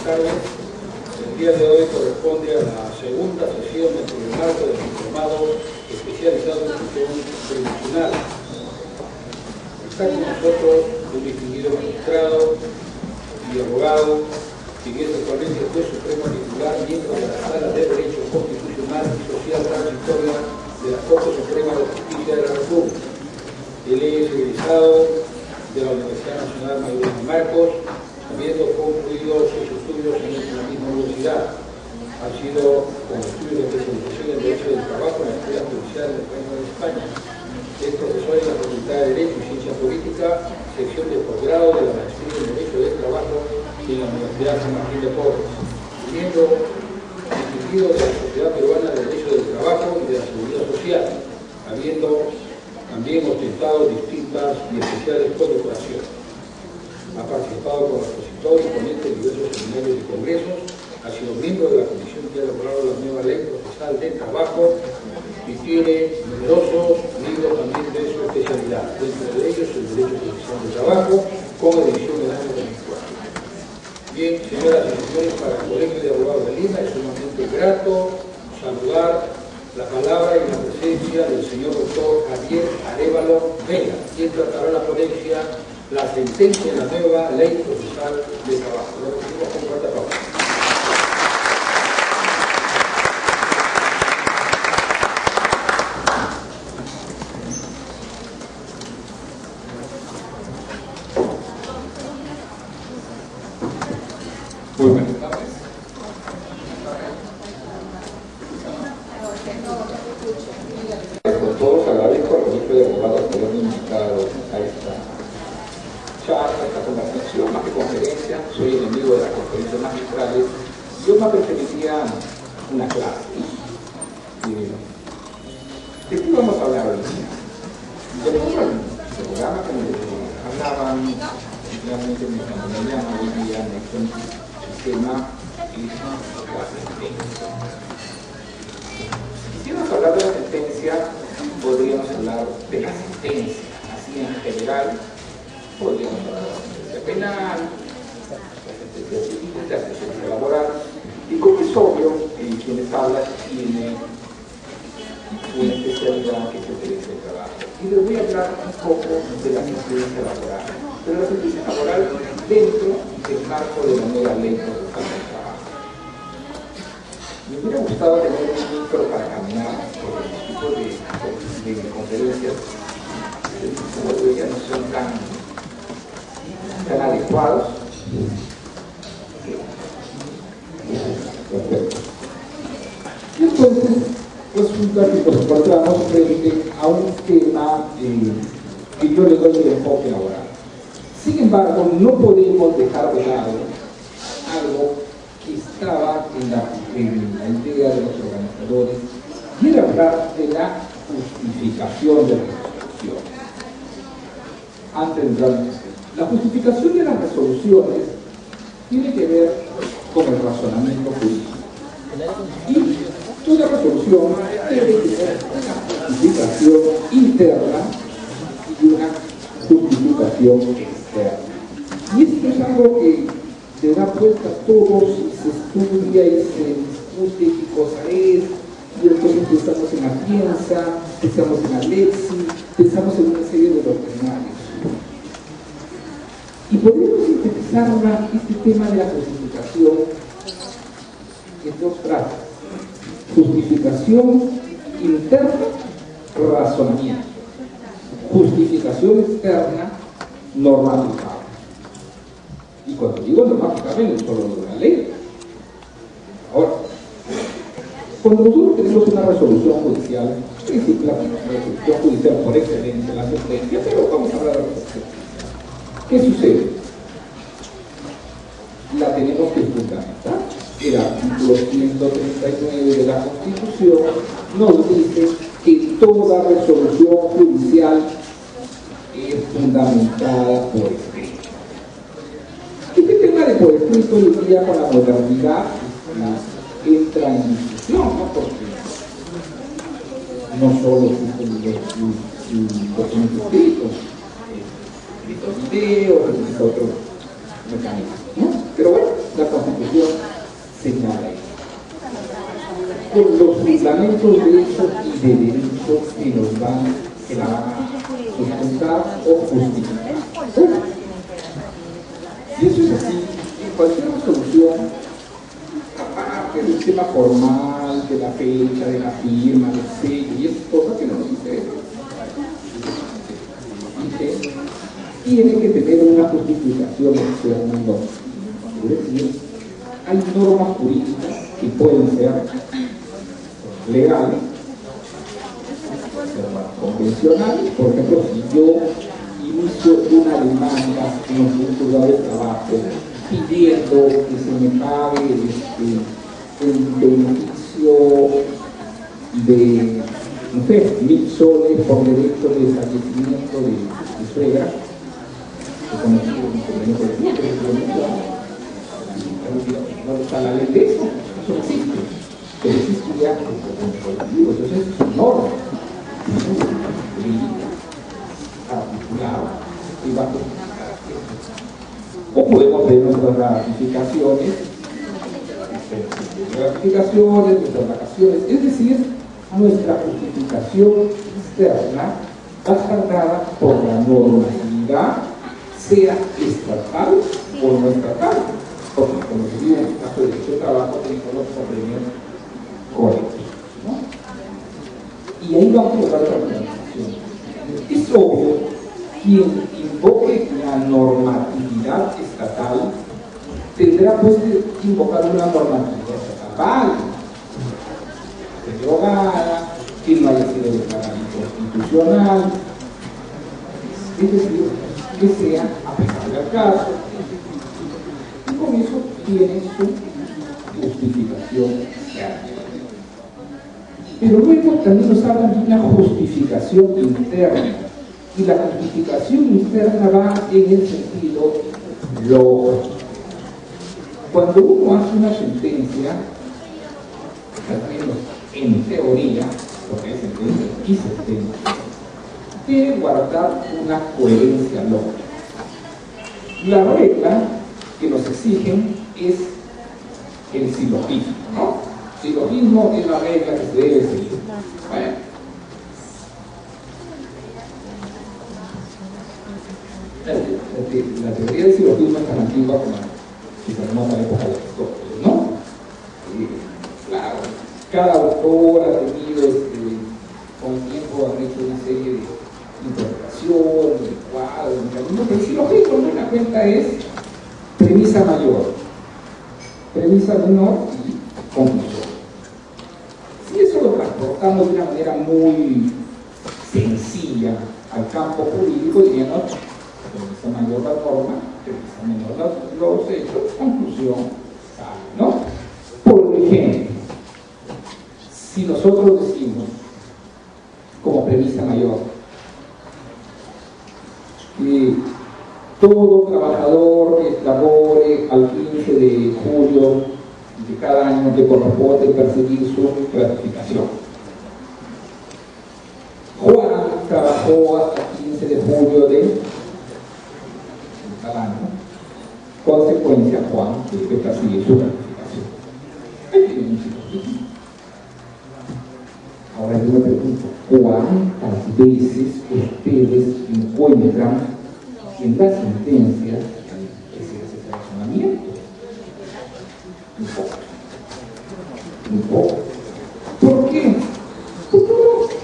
tardes. El día de hoy corresponde a la segunda sesión del marco del diplomado especializado en gestión previsional. Está con nosotros un distinguido magistrado y abogado, quien es actualmente juez supremo titular, miembro de la Sala de Derecho Constitucional y Social Transitoria de la Corte Suprema de Justicia de la República. Él es egresado de la Universidad Nacional Mayor de San Marcos, habiendo concluido sus estudios en la misma universidad. Ha sido con estudios de especialización en Derecho del Trabajo en la Escuela Judicial del Reino de España. Es profesor en la Facultad de Derecho y Ciencia Política, sección de posgrado de la Maestría en Derecho del Trabajo en la Universidad San Martín de Porres. Miembro distinguido de la Sociedad Peruana de Derecho del Trabajo y de la Seguridad Social, habiendo también ostentado distintas y especiales condecoraciones. Ha participado como expositor y ponente en diversos seminarios y congresos, ha sido miembro de la comisión que ha elaborado la nueva ley procesal del trabajo y tiene numerosos libros también de su especialidad, dentro de ellos el Derecho Procesal del Trabajo, con edición del año 2004. Bien, señoras y señores, para el Colegio de Abogados de Lima es sumamente grato saludar la palabra y la presencia del señor doctor Javier Arévalo Vela, quien tratará la ponencia la sentencia de la nueva ley procesal de trabajo. Lo recibimos con fuerte aplauso. Muy buenas tardes. Con todos agradezco al Colegio de Abogados por haberme invitado a esta charla, esta conversación, más que conferencia. Soy enemigo de las conferencias magistrales. Yo me preferiría una clase. ¿De qué vamos a hablar hoy día? De todo el programa que hablaban, realmente cuando me llaman hoy día en el tema es la sentencia. Si vamos a hablar de la sentencia, podríamos hablar de la sentencia, así en general. Podríamos hablar de la sentencia penal, la sentencia civil, la sentencia laboral, y como es obvio, quienes hablan tiene una especialidad que es el derecho del trabajo. Y les voy a hablar un poco de la sentencia laboral, pero la sentencia laboral dentro del marco de la nueva ley procesal del trabajo. Me hubiera gustado tener un micro para caminar por el tipo de conferencias que ya no son tan adecuados. Perfecto. Y entonces resulta que nos encontramos frente a un tema que yo le doy el enfoque laboral. Sin embargo, no podemos dejar de lado algo que estaba en la idea de los organizadores, y era hablar de la justificación de las resoluciones. Antes de entrar en esto, la justificación de las resoluciones tiene que ver con el razonamiento jurídico. Y toda resolución debe tener una justificación interna y una justificación externa. Y esto es algo que se da vuelta a todos y se estudia y se discute qué cosa es, y entonces pensamos en la piensa, pensamos en la lexi, pensamos en una serie de doctrinarios. Y podemos sintetizar este tema de la justificación en dos frases: justificación interna, razonamiento; justificación externa, normativa. Y cuando digo normativa, no es solo de una ley. Ahora, cuando nosotros tenemos una resolución judicial, es la resolución judicial por excelencia, la sentencia, pero vamos a hablar de la resolución. ¿Qué sucede? La tenemos que fundamentar. El artículo 139 de la Constitución nos dice que toda resolución judicial es fundamentada por escrito. Este tema de por escrito hoy día con la modernidad entra en discusión, ¿no? Porque no solo existen los documentos escritos, video, otros mecanismos, ¿no? Pero bueno, la Constitución señala eso. Con los fundamentos de hechos y de derechos que la van a sustentar o justificar. Si eso es así, en cualquier solución, aparte del tema formal, de la fecha, de la firma, del sello, y esas cosas que no nos interesan, tiene que tener una justificación externa. Es decir, hay normas jurídicas que pueden ser legales, convencionales. Por ejemplo, si yo inicio una demanda en un juzgado de trabajo pidiendo que se me pague el beneficio de, no sé, 1.000 soles por derecho de fallecimiento de suegra, no está la ley de eso, eso no existe, pero existe un acto colectivo, entonces es un orden articulado y va a justificar. O podemos ver nuestras ratificaciones, nuestras vacaciones, es decir, nuestra justificación externa va a estar dada por la normatividad, sea estatal o no estatal, porque como se dice en el caso de derecho de trabajo tenemos los convenios colectivos, ¿no? Y ahí vamos a lograr la organización. Es obvio, quien invoque la normatividad estatal tendrá pues que invocar una normatividad estatal derogada, que no haya sido declarada inconstitucional, es decir, que sea aplicable al caso, y con eso tiene su justificación real. Pero luego también nos hablan de una justificación interna, y la justificación interna va en el sentido lógico. Cuando uno hace una sentencia, al menos en teoría, porque hay sentencias y sentencias, debe guardar una coherencia lógica. La regla que nos exigen es el silogismo, ¿no? Silogismo es la regla que se debe seguir. Bueno, la teoría del silogismo es tan antigua como si se remonta a la época de Aristóteles, ¿no? Claro, cada autor ha tenido con el tiempo han hecho una serie de interpretaciones, de cuadros, de mecanismos, pero el silogismo en la cuenta es premisa mayor, premisa menor y conclusión. Si eso lo transportamos de una manera muy sencilla al campo jurídico, diríamos, premisa mayor la norma, premisa menor los hechos, conclusión, ¿no? Por ejemplo, si nosotros decimos como premisa mayor que todo trabajador que labore al 15 de julio de cada año le corresponde percibir su gratificación. Juan trabajó hasta el 15 de julio de cada año. Consecuencia, Juan tiene que percibir su gratificación. Ahí tiene un silogismo. Ahora yo me pregunto, ¿cuántas veces ustedes encuentran en la sentencia ese razonamiento? Muy poco. Muy poco. ¿Por qué? Porque,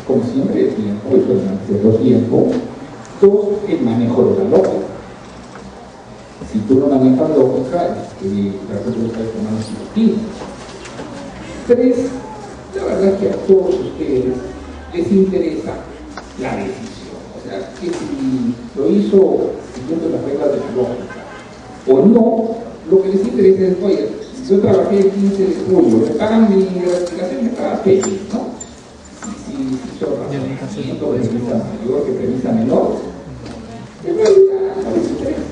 como siempre, el tiempo, y durante los tiempos, dos, el manejo de la lógica. Si tú no manejas lógica, la respuesta es tomar un silogismo. 3, la verdad es que a todos ustedes les interesa la decisión. O sea, que si lo hizo siguiendo las reglas de la lógica o no, lo que les interesa es, oye, yo trabajé el 15 de julio, me pagan mi gratificación, me pagan feliz, ¿no? Si son razonamiento de premisa mayor que premisa menor, en realidad no les interesa.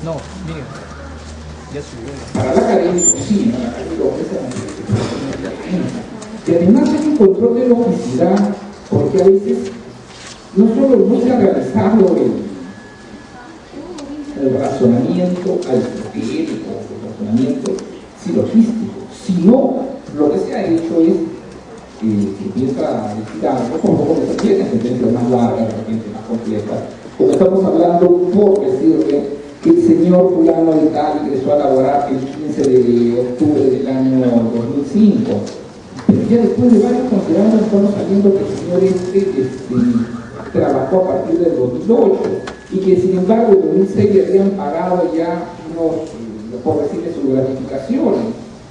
No, mire, ya subió. Para el académico, sí, para el académico, y además hay un control de logicidad, porque a veces no solo no se ha realizado el razonamiento aristotélico, el razonamiento silogístico, sino lo que se ha hecho es que empieza a decir algo, como tiene sentencias más largas, de repente más complejas, como estamos hablando por decirle que el señor fulano de tal ingresó a laborar el 15 de octubre del año 2005, pero ya después de varios considerandos estamos sabiendo que el señor trabajó a partir del 2008 y que sin embargo en 2006 le habían pagado ya unos, por decirle, sus gratificaciones,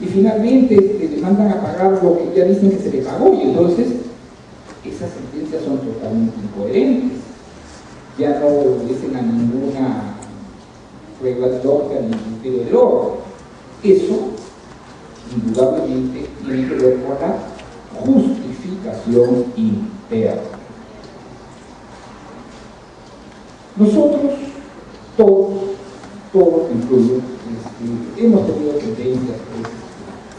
y finalmente le mandan a pagar lo que ya dicen que se le pagó, y entonces esas sentencias son totalmente incoherentes, ya no obedecen a ninguna regla lógica ni sentido del orden. Eso indudablemente tiene que ver con la justificación interna. Nosotros, todos incluidos, hemos tenido sentencias,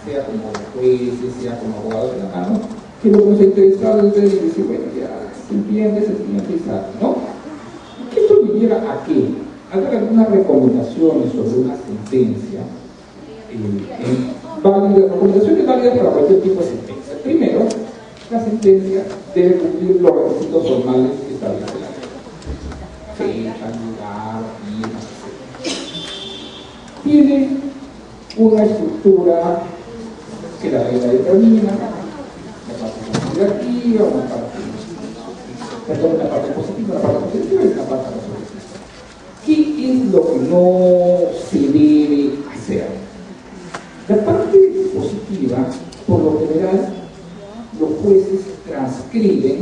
sea como jueces, sea como abogados de la mano, que lo que nos ha interesado es decir, bueno, ya se entiende y sabe, ¿no? ¿Qué esto me lleva a qué? A dar algunas recomendaciones sobre una sentencia, recomendaciones válidas para cualquier tipo de sentencia. Primero, la sentencia debe cumplir los requisitos formales que establece la ley. Fecha, lugar, día, etc. Tiene una estructura que la ley la determina, la parte considerativa, la parte positiva y la parte resolutiva. ¿Qué es lo que no se debe hacer? La parte positiva, por lo general, los jueces transcriben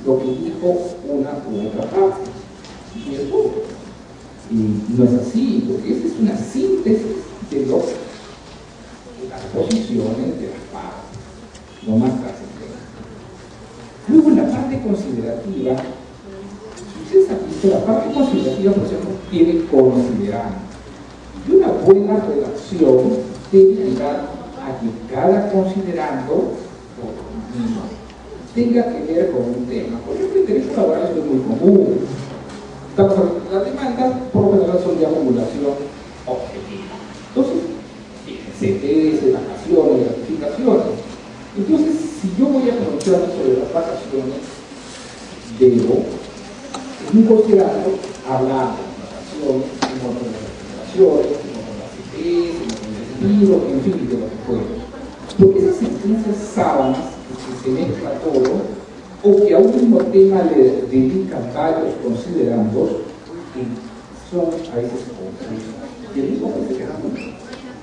lo que dijo una u otra parte. Y es todo. Y no es así, porque esta es una síntesis de las posiciones de las partes, no más trascendente. Luego, en la parte considerativa, ustedes han visto, la parte considerativa, por ejemplo, tiene considerando. Y una buena redacción debe llegar a que cada considerando tenga que ver con un tema. Por ejemplo, el derecho laboral es muy común. Las demandas, por lo general, son de acumulación objetiva. Entonces, CTS, vacaciones, gratificaciones. Entonces, si yo voy a pronunciarme sobre las vacaciones, debo, en un considerando, hablar de las vacaciones, en otro de las gratificaciones, en otro de las CTS, en otro del despido, en fin, de lo que fuera. Porque esas sentencias sábanas, que se mezcla todo, o que a un mismo tema le dedican varios considerandos, son a veces confusas. Y el mismo considerando.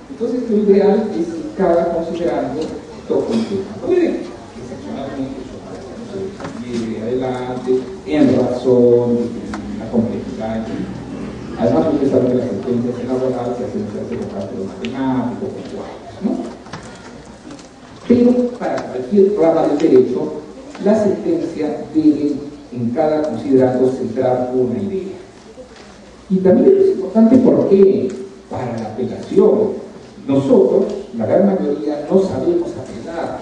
Entonces, lo ideal es que cada considerando toque un tema. Puede, excepcionalmente, lleve adelante, en razón de la complejidad. Además, ustedes saben que las sentencias en laboral se hacen con cálculos matemáticos, puntuales, ¿no? Pero para cualquier rama del derecho, la sentencia debe en cada considerando centrar una idea. Y también es importante porque para la apelación, nosotros, la gran mayoría, no sabemos apelar,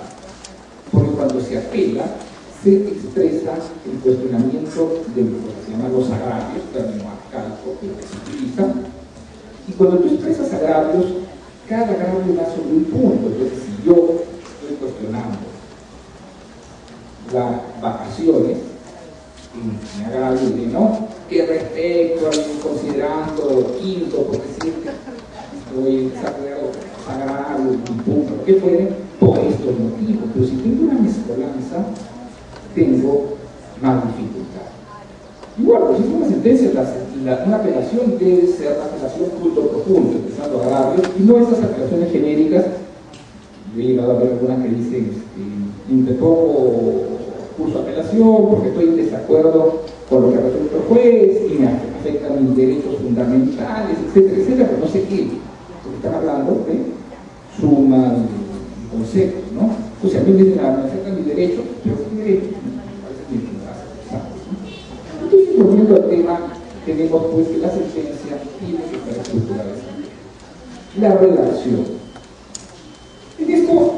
porque cuando se apela, se expresa el cuestionamiento de lo que se llama los agravios, término arcaico que se utiliza, y cuando tú expresas agravios, cada agravio va sobre un punto. Entonces, si yo estoy cuestionando las vacaciones, y me agravio de no, que respecto al considerando quinto, porque siempre estoy desarrollando agravio, un punto, lo que fuere, por estos motivos. Pero si tengo una mezcolanza, tengo más dificultad. Igual, pues si es una sentencia, una apelación debe ser la apelación punto por punto, empezando agravios, y no esas apelaciones genéricas. Yo he llegado a ver algunas que dicen, interpongo curso de apelación porque estoy en desacuerdo con lo que resuelve el juez y me afectan mis derechos fundamentales, etcétera, etcétera, pero no sé qué, porque están hablando de sumas y conceptos, ¿no? Entonces a mí me dicen, me afectan mis derechos, pero ¿qué derechos? Entonces, volviendo al tema, tenemos pues que la sentencia tiene que estar estructurada así. La redacción. En esto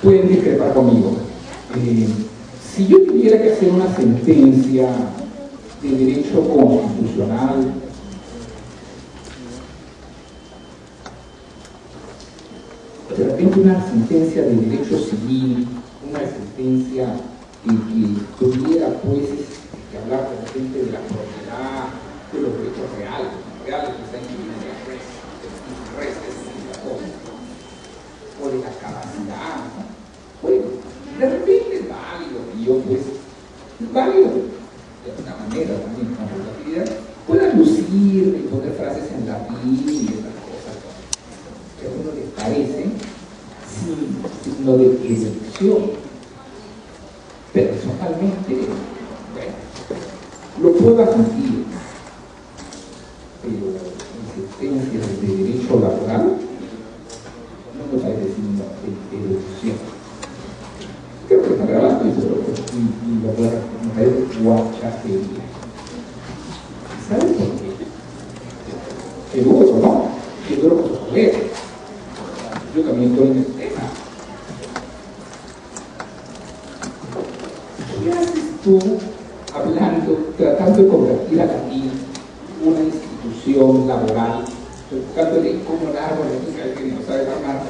pueden discrepar conmigo. Si yo tuviera que hacer una sentencia de derecho constitucional, de repente una sentencia de derecho civil, una sentencia que tuviera pues que hablar de repente de la propiedad, de los derechos reales que están incluidos en la res es la cosa, o de la capacidad, ¿no? Bueno, de repente es válido, y yo pues, es válido de alguna manera también con la actividad, pueda lucir y poner frases en latín y esas cosas, ¿no? Que a uno le parece sin signo de elección. Personalmente, bueno, lo puedo admitir, pero en sentencias de derecho laboral no me parece signo de elección. Creo que está grabando y lo puedo me parece guachatería. ¿Sabes por qué? Que duro, ¿no? Que duro con sus colegas. Yo también estoy en el tema. ¿Qué haces tú hablando, tratando de convertir a latín una institución laboral, tratando de incomodar con la gente que no sabe armar,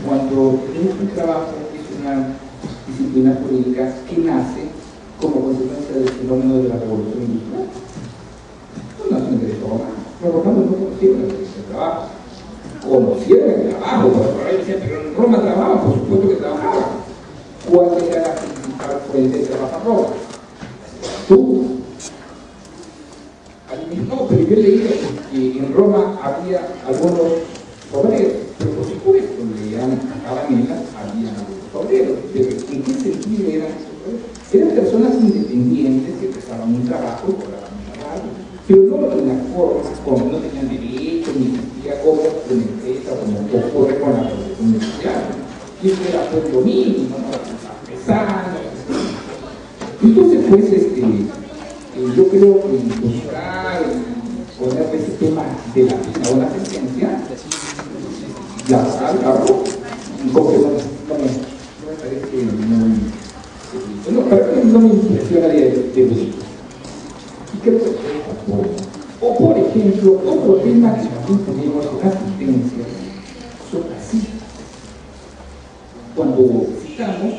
cuando un trabajo es una disciplina jurídica que nace como consecuencia del fenómeno de la revolución industrial? No nació en derecho romano. Los romanos no conocieron el derecho del trabajo. Conocieron el trabajo, por ahí decían, pero en Roma trabajaban, por supuesto que trabajaban. ¿Cuál era la principal fuente de trabajo en Roma? Tú. No, pero yo he leído que en Roma había algunos obreros, pero por supuesto, leían a Cabanela, había algunos obreros, pero ¿en qué sentido eran esos obreros? Eran personas independientes que prestaban un trabajo y cobraban un salario, pero no en la forma, como no tenían derecho, ni existía obra de una empresa, como ocurre con la revolución industrial. Y eso era por lo mínimo, ¿no? Artesanos. Entonces, pues, yo creo que buscar y poner ese tema de la pena a una sentencia, laboral, claro, como que no me parece muy... No me impresiona de bonito. Y creo que tampoco. O por ejemplo, otro tema que también tenemos en las sentencias son las citas. Cuando citamos,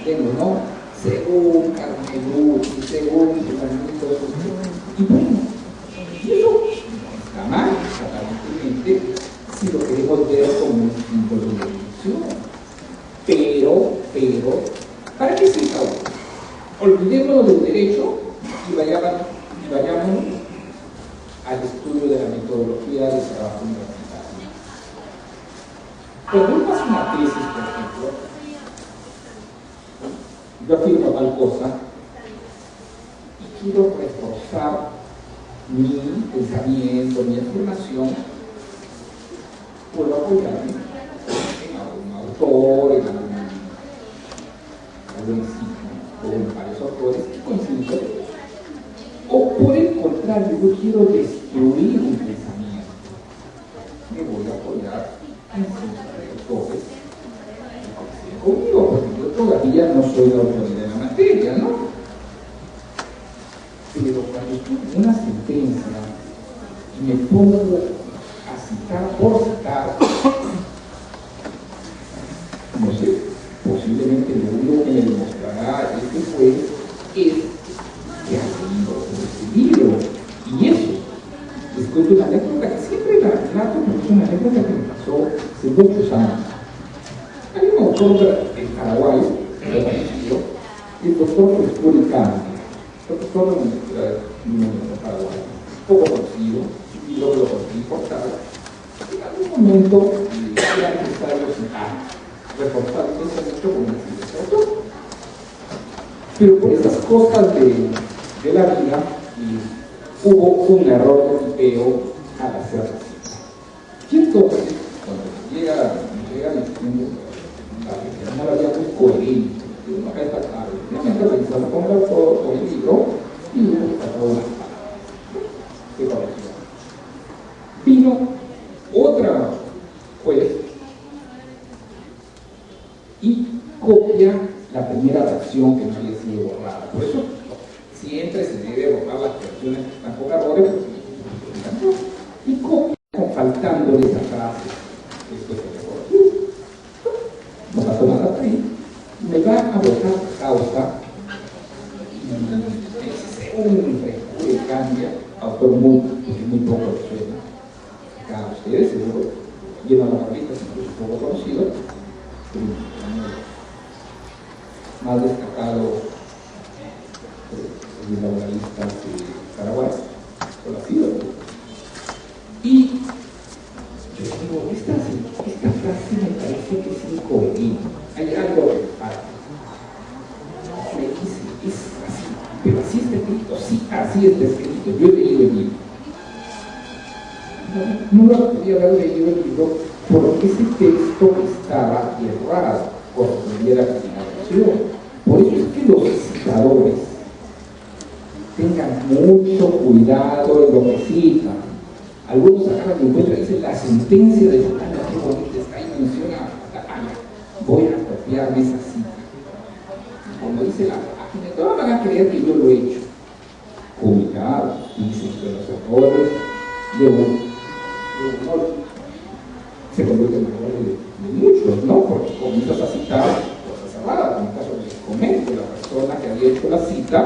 tenemos, ¿no? Según Carmelucci, según y bueno, y eso está mal, aparentemente, si lo queremos ver como un símbolo de elección. Pero, ¿para qué cita hoy? Olvidémonos del derecho y vayamos al estudio de la metodología del trabajo universitario. Cuando uno hace una tesis, por ejemplo, yo afirmo tal cosa y quiero reforzar mi pensamiento, mi afirmación, puedo apoyarme en algún autor, en algún sitio, o en varios autores que coinciden con ellos. O por el contrario, yo quiero destruir un pensamiento, me voy a apoyar en autores conmigo, porque yo todavía no soy la autoridad de la materia, ¿no? Pero cuando estudio una sentencia y me pongo a citar por citar, no sé, posiblemente lo único que me demostrará este juez es que ha leído este libro. Y eso, les cuento una anécdota que siempre la relato, porque es una anécdota que me pasó hace muchos años. Hay un autor en Paraguay, el doctor Cristóbal, doctor de Paraguay, poco conocido, y luego lo conseguí portar. En algún momento era necesario reforzar el pensamiento con una cita de autor. Pero por esas cosas de la vida, hubo un error de tipeo al hacer la cita. Y entonces, cuando llega mi tiempo, no la había muy coherente, no acá está claro, realmente revisarlo con el autor, con el libro, y luego sacó unas palabras. ¿Qué pareció? Vino otra juez y copia la primera versión que no había sido borrada. Por eso siempre se debe borrar las versiones que están con errores, y copia faltándole esa frase. Esto es el error. me va a votar causa un recurso cambia, autor muy poco le suena. Acá ustedes seguro llevan la barrita, incluso poco conocido, más destacado de laboralistas de Paraguay, conocido. Y yo digo, esta frase me parece que es incoherente. Hay algo que falta. Me dice, es así, pero así está escrito, sí, así está escrito. Yo he leído el libro. No lo podía haber leído el libro porque ese texto estaba errado por primera terminación. Por eso es que los citadores tengan mucho cuidado en lo que citan. Algunos acaban de encuentro y dicen la sentencia de Santana, qué bonita está ahí, menciona voy a copiarme esa cita. Como dice la página, todos van a creer que yo lo he hecho. Cuidado, dicen que los errores de un se convierten en errores de muchos, ¿no? Porque comienzas a citar cosas erradas. En el caso que les comento, la persona que había hecho la cita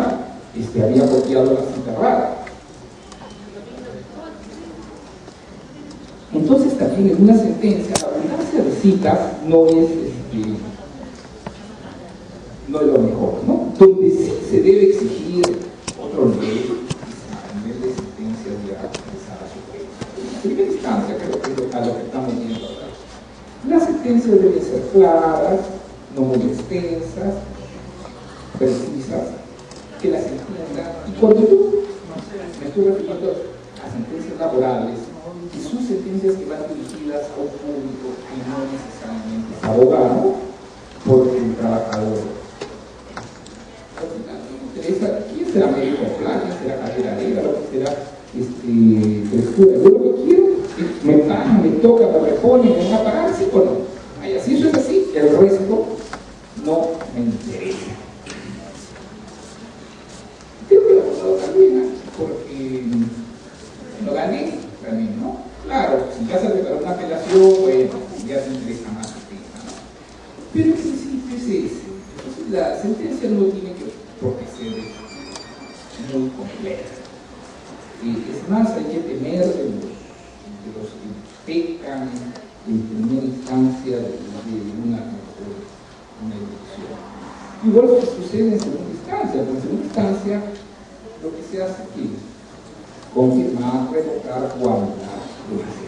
había copiado la cita errada. Entonces también en una sentencia la abundancia de citas no es lo mejor, ¿no? Donde sí se debe exigir otro nivel, a nivel de sentencias ya realizadas en primera instancia, creo que es a lo que estamos viendo ahora. Las sentencias deben ser claras, no muy extensas, precisas, que las entiendan. Y cuando yo me estoy refiriendo a sentencias laborales, y sus sentencias que van dirigidas a un público que no necesariamente es abogado, porque el trabajador al final no me interesa quién será médico plan, quién será carrera negra, lo que será frescura. Yo lo que quiero es me pagan, me toca, me reponen, me van a pagar, sí o no. Ay, así eso es así, el resto no me interesa. Creo que lo he pasado también, porque lo gané también, ¿no? Claro, si ya se preparó una apelación, bueno, ya te interesa más el tema, ¿no? Pero el principio es ese. Entonces la sentencia no tiene que por qué ser muy compleja. Es más, hay que temer de los que pecan en primera instancia de una elección. Igual lo que sucede en segunda instancia. En segunda instancia, lo que se hace aquí es confirmar, revocar o anular lo que se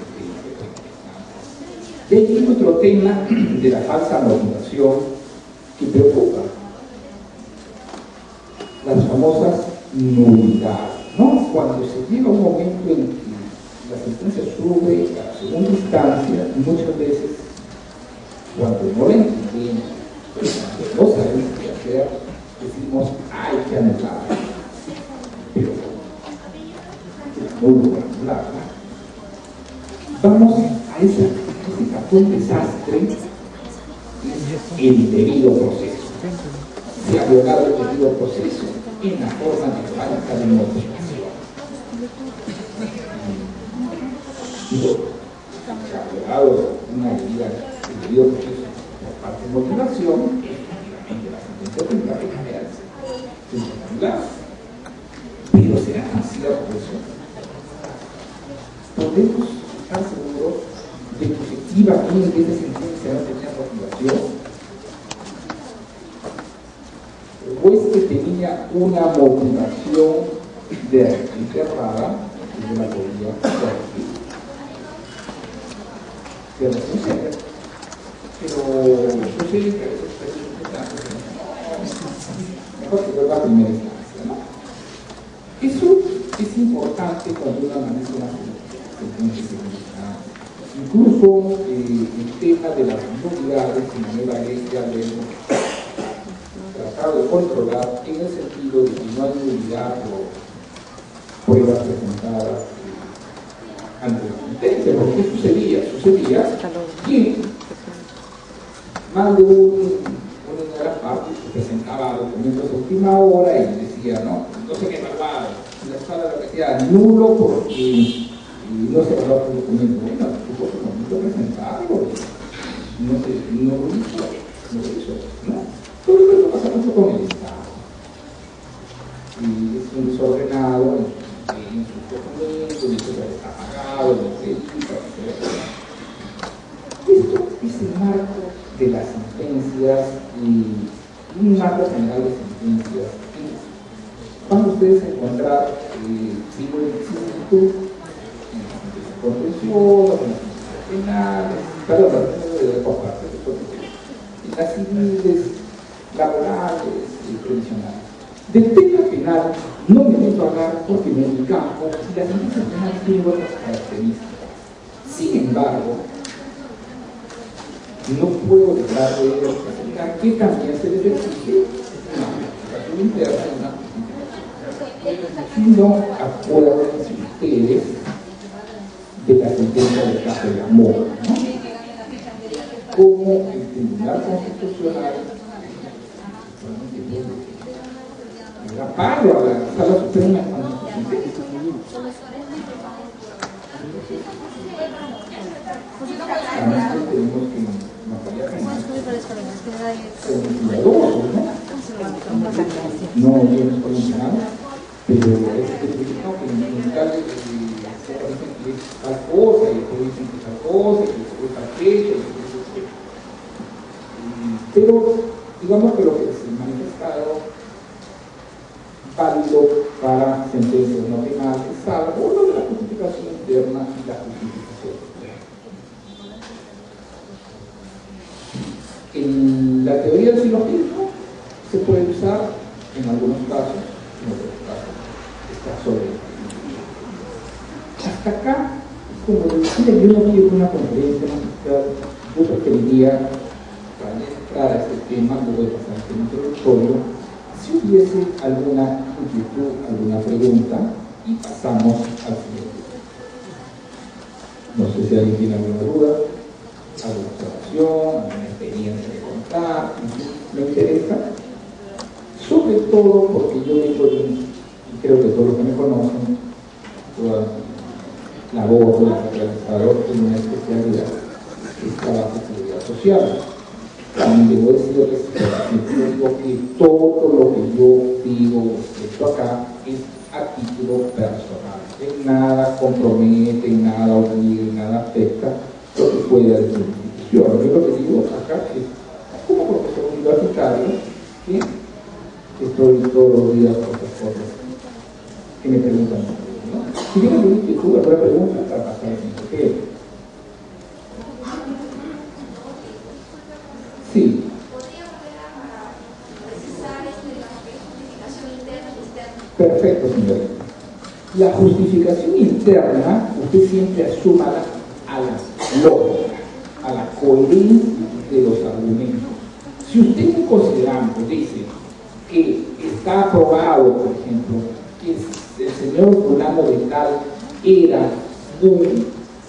de ahí otro tema de la falsa motivación que preocupa, las famosas nulidades, ¿no? Cuando se llega a un momento en que la sentencia sube a la segunda instancia, y muchas veces cuando no la entendemos, cuando no sabemos qué hacer, decimos hay que anularla, pero no lo voy a anular, ¿no? Vamos a ese cajón desastre, es el debido proceso. Se ha violado el debido proceso en la forma de falta de motivación. Se ha violado una medida del debido proceso por parte de motivación, efectivamente la sentencia tendrá que cambiarse, pero será tan cierto eso. Podemos estar seguros de que efectivamente esa sentencia no tenía motivación, o es que tenía una motivación de errada, que yo la podría corregir. Pero sucede, que a veces mejor que vuelva a primera instancia, ¿no? Eso es importante cuando uno analiza una sentencia de segunda instancia. Incluso el tema de las nulidades en la nueva ley ya lo hemos tratado de controlar en el sentido de que no hay nulidad por pruebas presentadas ante la sentencia. Porque sucedía que más de una de las partes presentaba documentos de última hora y decía, no se han evaluado, la sala lo decía nulo porque no se evaluó por documento. Bueno, tuvo su momento presentado, no lo hizo, ¿no? creo que eso pasa mucho con el Estado. Y es un desordenado en sus documentos, y eso ya está pagado, esto es el marco de las sentencias y un marco general de sentencias. Van ustedes a encontrar digo, el instituto en las sentencias contenciosas, en las sentencias penales, perdón, en las civiles, laborales y previsionales. Del tema penal no me meto a hablar porque en mi campo y las sentencias penales tienen otras características. Sin embargo, no puedo dejar de explicar que también se les exige una justificación interna y una justificación. No acuérdense ustedes de la sentencia del caso de Amor, ¿no? Como el Tribunal Constitucional era paro a la Sala Suprema cuando se sentencia. Además que tenemos que no bien solucionado, pero es que en tal dicen que es tal cosa, y después dicen que es tal cosa, y después tal fecha, pero digamos que lo que es manifestado válido para sentencias no penales, salvo lo de la justificación interna y la justificación externa. La teoría del silogismo se puede usar en algunos casos, en otros casos está sobre. Hasta acá, como decía, yo no quiero una conferencia magistral, yo preferiría, para entrar a este tema, luego de pasar este introductorio, si hubiese alguna inquietud, alguna pregunta, y pasamos al siguiente. No sé si alguien tiene alguna duda, alguna observación, alguna experiencia que contar, me interesa, sobre todo porque yo vengo de y creo que todos los que me conocen, toda la labor la he realizado en una especialidad que es trabajo de seguridad social. También debo decirles que todo lo que yo digo respecto acá es a título personal. En nada compromete, en nada obliga, en nada afecta lo que pueda decir la institución. Yo lo que digo acá es, como profesor universitario, que estoy todos los días con estas cosas que me preguntan, ¿no? Si tienen alguna inquietud, alguna pregunta, para pasar el tiempo. Sí. Perfecto, señorita. La justificación interna, usted siempre asúmala a la lógica, a la coherencia de los argumentos. Si usted considerando dice que está aprobado, por ejemplo, que el señor fulano de tal era un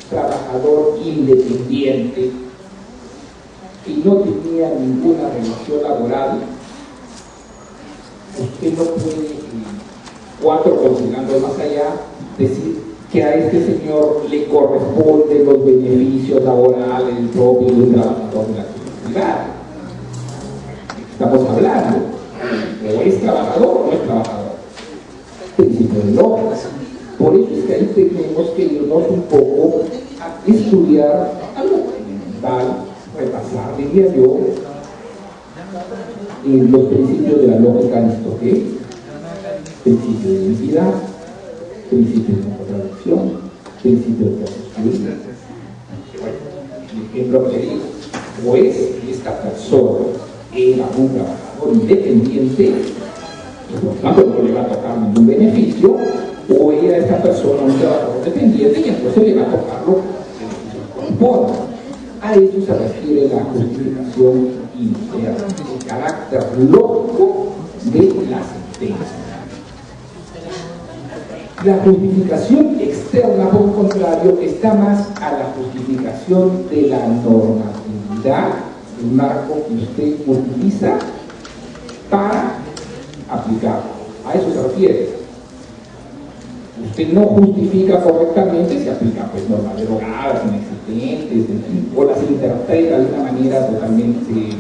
trabajador independiente y no tenía ninguna relación laboral, usted no puede, considerando más allá, decir que a este señor le corresponden los beneficios laborales propios de un trabajador de la comunidad. Estamos hablando, o es trabajador o no es trabajador. Principio de lógica. Por eso es que ahí tenemos que irnos un poco a estudiar algo fundamental, repasar, diría yo, los principios de la lógica aristotélica, principio de identidad, principio de no contradicción, principio de exclusión. El ejemplo que digo, o es que esta persona era un trabajador independiente, y por lo tanto no le va a tocar ningún beneficio, o era esta persona un trabajador dependiente y entonces le va a tocar lo que le corresponde. A ello se refiere la justificación interna, el carácter lógico de la sentencia. La justificación externa, por el contrario, está más a la justificación de la normatividad, el marco que usted utiliza para aplicarlo. A eso se refiere. Usted no justifica correctamente si aplica pues normas derogadas, inexistentes, o las interpreta de una manera totalmente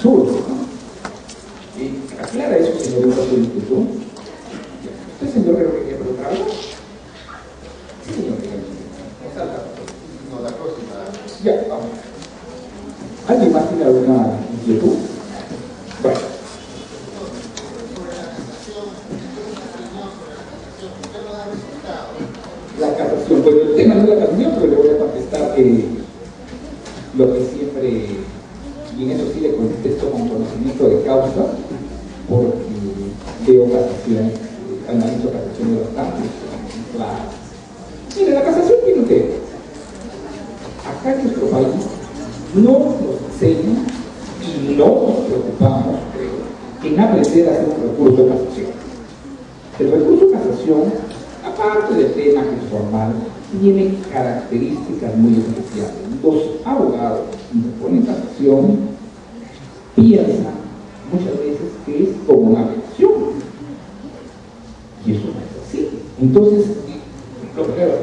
absurdo, ¿no? Aclara eso, señor Instituto. ¿Usted, señor, creo que quería preguntar algo? Sí, señor. No, la próxima. Ya, vamos. ¿Alguien más tiene alguna inquietud? Bueno. La casación, pues el tema no es la casación, pero le voy a contestar lo que siempre, y en eso sí le contesto con conocimiento de causa, porque veo casaciones, analizo casaciones bastante claras. Mire, la casación tiene que, acá en nuestro país, no nos enseñan y no nos preocupamos, creo, en aprender a hacer un recurso de casación. El recurso de casación, aparte del tema que es formal, tiene características muy especiales. Los abogados que ponen casación piensan muchas veces que es como una apelación. Y eso no es así. Entonces, lo primero,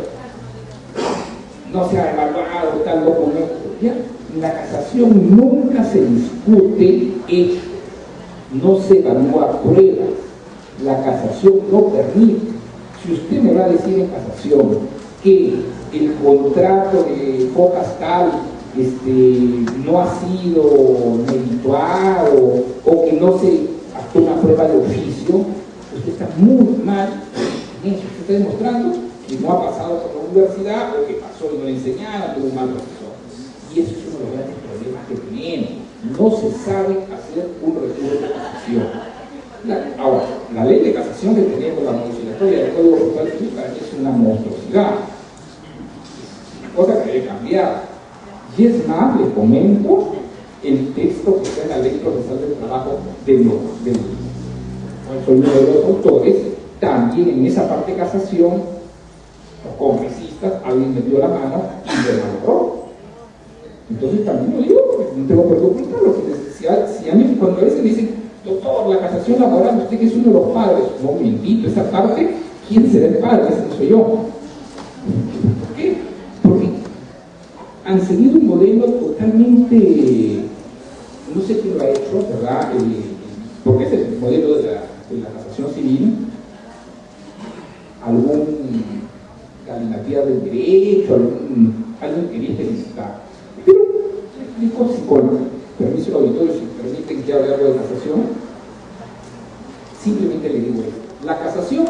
no se ha evaluado tal documento. Ya, la casación nunca se discute hecho, no se evalúa pruebas. La casación no permite. Si usted me va a decir en casación que el contrato de Focas tal no ha sido merituado o que no se actuó una prueba de oficio, usted está muy mal en eso. Usted está demostrando que no ha pasado por la universidad o que pasó y no le enseñaron, tuvo un mal profesor. Y eso es uno de los grandes problemas que tenemos. No se sabe hacer un recurso de casación. Ahora, la ley de casación que tenemos, la modificatoria del Código Procesal Civil, es una monstruosidad. Cosa que debe cambiar. Y es más, le comento el texto que está en la Ley Procesal del Trabajo soy uno de los autores. También en esa parte de casación, los congresistas, alguien me dio la mano y me valoró. Entonces también lo digo, porque no tengo por qué ocultarlo. Si a mí, cuando a veces me dicen, doctor, la casación laboral, usted que es uno de los padres, no, un momentito, esa parte, ¿quién será el padre? Ese no soy yo. ¿Por qué? Porque han seguido un modelo totalmente, no sé quién lo ha hecho, ¿verdad? Porque es el modelo de la casación civil, algún galimatías del derecho, alguien que dice licitar. Pero, le explico, si con permiso del auditorio, si permiten que hable algo de casación, simplemente le digo esto. La casación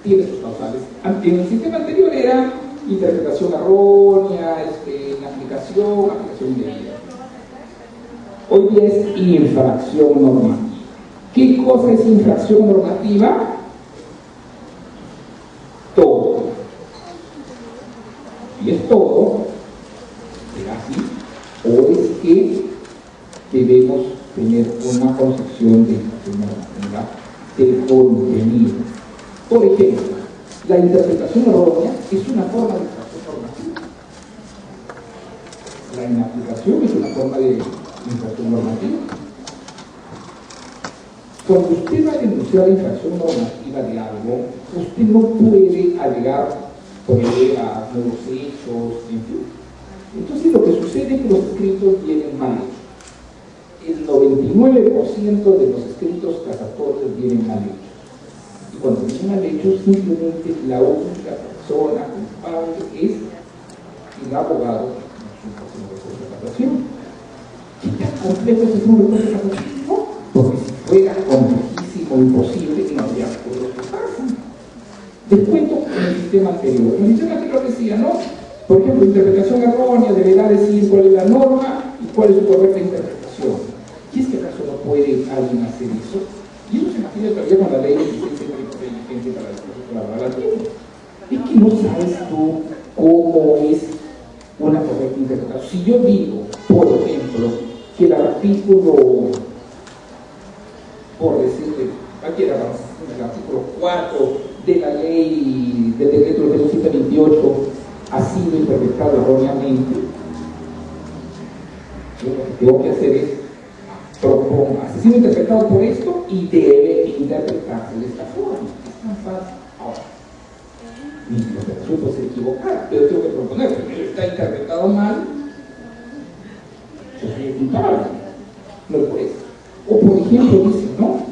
tiene sus causales. En el sistema anterior era interpretación errónea, aplicación indebida. Hoy día es infracción normativa. ¿Qué cosa es infracción normativa? Todo. Y es todo, ¿será así? ¿O es que debemos tener una concepción de infracción normativa del contenido? Por ejemplo, la interpretación errónea es una forma de infracción normativa. La inaplicación es una forma de infracción normativa. Cuando usted va a denunciar la infracción normativa de algo, usted no puede alegar pruebas, nuevos hechos, en fin. Entonces lo que sucede es que los escritos vienen mal hechos. El 99% de los escritos casatorios vienen mal hechos. Y cuando vienen mal hechos, simplemente la única persona culpable es el abogado en su recurso de casación. ¿Qué tan complejo es un recurso de casación? No, porque si fuera complejísimo, imposible, no habría recursos que pasan. Les cuento en el sistema anterior. En el sistema anterior decía, ¿no? Por ejemplo, interpretación errónea deberá decir cuál es la norma y cuál es su correcta interpretación. ¿Y es que acaso no puede alguien hacer eso? Y eso se imagina todavía con la ley de existencia de inteligencia para el proceso laboral. Es que no sabes tú cómo es una correcta interpretación. Si yo digo, por ejemplo, que el artículo, por decirle, cualquiera, el artículo 4 de la ley del decreto del 728 ha sido interpretado erróneamente, yo lo que tengo que hacer es propongo, ha sido interpretado por esto y debe interpretarse de esta forma. Es tan fácil. Ahora, mi interpretación puede ser equivocada, pero tengo que proponer, primero está interpretado mal, yo soy culpable, no es por eso. tiempo dice, no,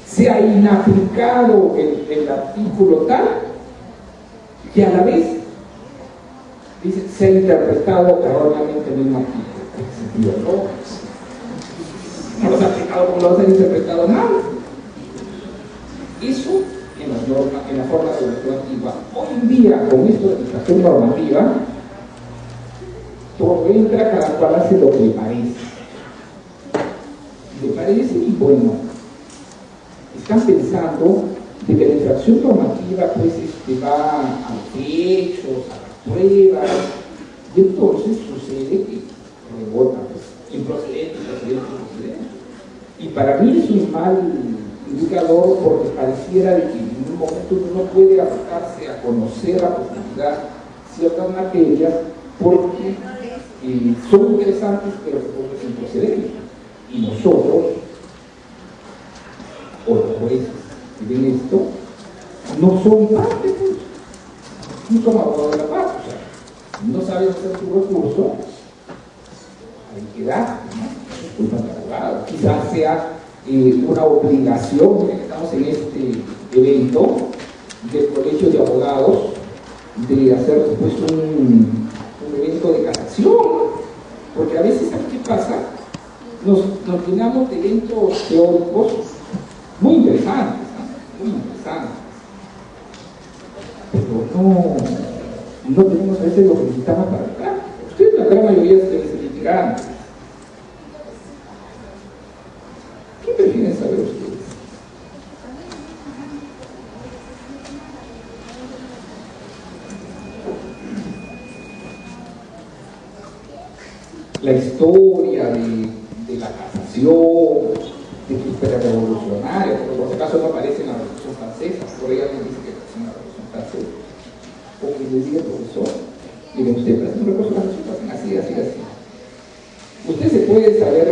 se ha inaplicado el artículo tal, que a la vez dice, se ha interpretado erróneamente el mismo artículo. ¿En qué sentido? No los ha aplicado como los han interpretado mal. Eso en la forma de evolución antigua. Hoy en día, con esto de aplicación normativa, todo entra, cada cual hace lo que le parece. Le parece, y bueno, están pensando de que la infracción normativa pues va a los hechos, a las pruebas, y entonces sucede que rebota pues, improcedente. Y para mí es un mal indicador, porque pareciera de que en un momento uno no puede acercarse a conocer a profundidad ciertas materias porque son interesantes, pero que son improcedentes. Y nosotros, o los jueces que ven esto, no son parte, pues, no son abogados de la paz. O sea, si no sabes hacer tu recurso, hay que dar, ¿no? Culpa de abogado. Quizás sea una obligación, que estamos en este evento del Colegio de Abogados, de hacer pues, un evento de casación, porque a veces, ¿qué pasa? Nos llenamos de eventos teóricos muy interesantes, ¿no? Muy interesantes, pero no tenemos a veces lo que necesitamos para entrar. Ustedes, la gran mayoría se litigantes. ¿Qué prefieren saber ustedes? La historia de la casación, de su historia revolucionaria, pero por si acaso no aparece en la Revolución Francesa, por ella me dice que aparece en la Revolución Francesa. O que les diga el profesor, miren usted, pero es un recurso de la Revolución, así. Usted se puede saber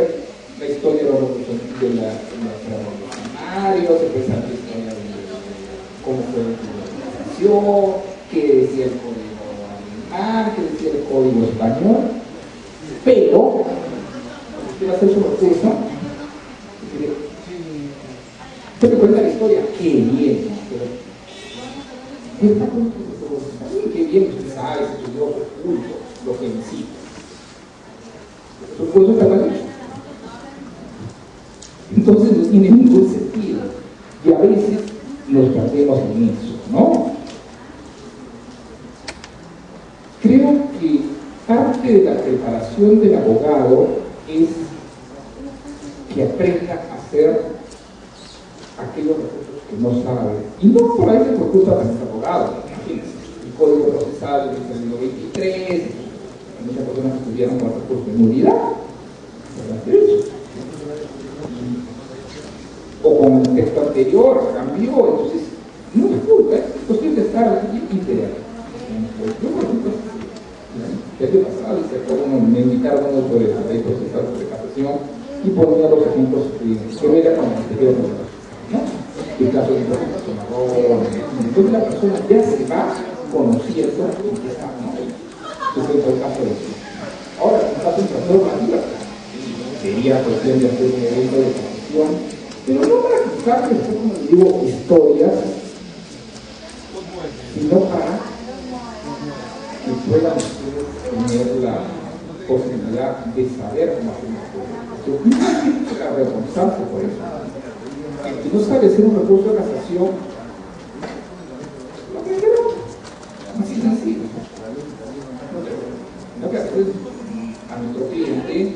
la historia de los revolucionarios, se puede saber la historia de cómo fue la civilización, qué decía el código alemán, qué decía el código español, pero cuando usted va a hacer su recurso, usted te cuenta la historia, qué bien, qué bien usted sabe, se estudió oculto, lo que necesita. Su recurso está mal hecho. Entonces no tiene ningún sentido. Y a veces nos perdemos en eso, ¿no? Creo que parte de la preparación del abogado es que aprenda a hacer aquellos recursos que no sabe. Y no por ahí se preocupa también el abogado. Imagínense, el Código Procesal del siglo XXIII, hay muchas personas que estudiaron con recursos de nulidad, o con el texto anterior cambió, entonces no es culpa, es cuestión de estar integral. Yo, por ejemplo, el año pasado me invitaron a uno sobre la ley procesal sobre casación y ponía los ejemplos que no era con el anterior, ¿no? El caso de implementación ahora, entonces la persona ya se va conociendo en qué está, ¿no? Entonces el caso de eso. Ahora, en caso de normativa, sería cuestión de hacer un evento de casación, pero no para quitarle, como les digo, historias, sino para que puedan ustedes tener la posibilidad de saber cómo hacer una cosa. No hay que avergonzarse por eso. El que no sabe hacer un recurso de casación, lo aprenderá. Así sencillo. Lo que hacer a nuestro cliente,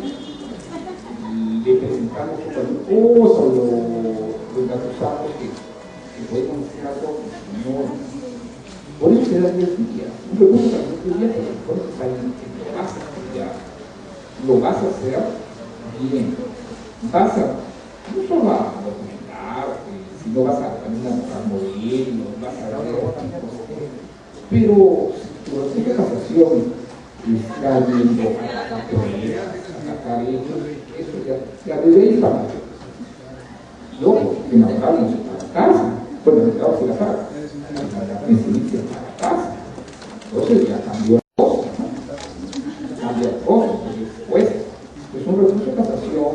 le presentamos cualquier cosa, lo engatusamos que podemos hacer algo no. Por eso se da 10 días. Un recurso para 10 días, por eso está en lo vas a estudiar. Lo vas a hacer bien. Vas a, no solo a documentar, sino vas a también a buscar modelos, vas a ver otras cosas. Pero si tu recurso de casación está viendo sacar hechos, eso ya debe ir para nosotros. Y ojo, que en abogado no se paga casa. Bueno, en el abogado se la paga. Que se inicia para casa. Entonces ya cambió la cosa, ¿no? Cambia la cosa, porque cuesta. Es un recurso de casación,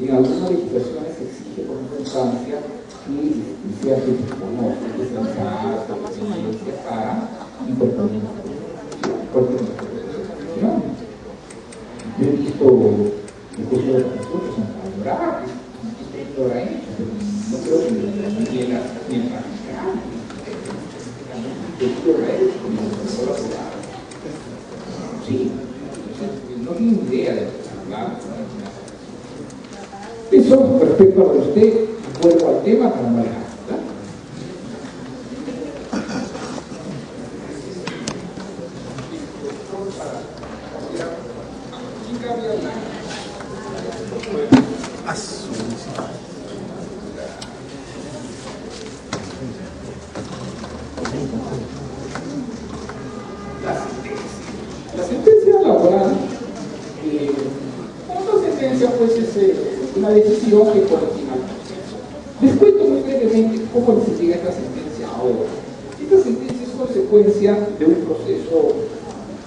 en algunas legislaciones cualquier cosa. Yo he visto el curso de profesor que son favorables, lo habrá hecho, pero no creo que ni en practicar, lo habrá hecho como profesor abogado. Sí, no tiene idea de lo que está hablando. Eso respecto a lo de usted, vuelvo al tema para no alejar, ¿verdad? La sentencia laboral, una sentencia pues es una decisión que pone fin al proceso. Les cuento muy brevemente cómo se llega a esta sentencia ahora. Esta sentencia es consecuencia de un proceso,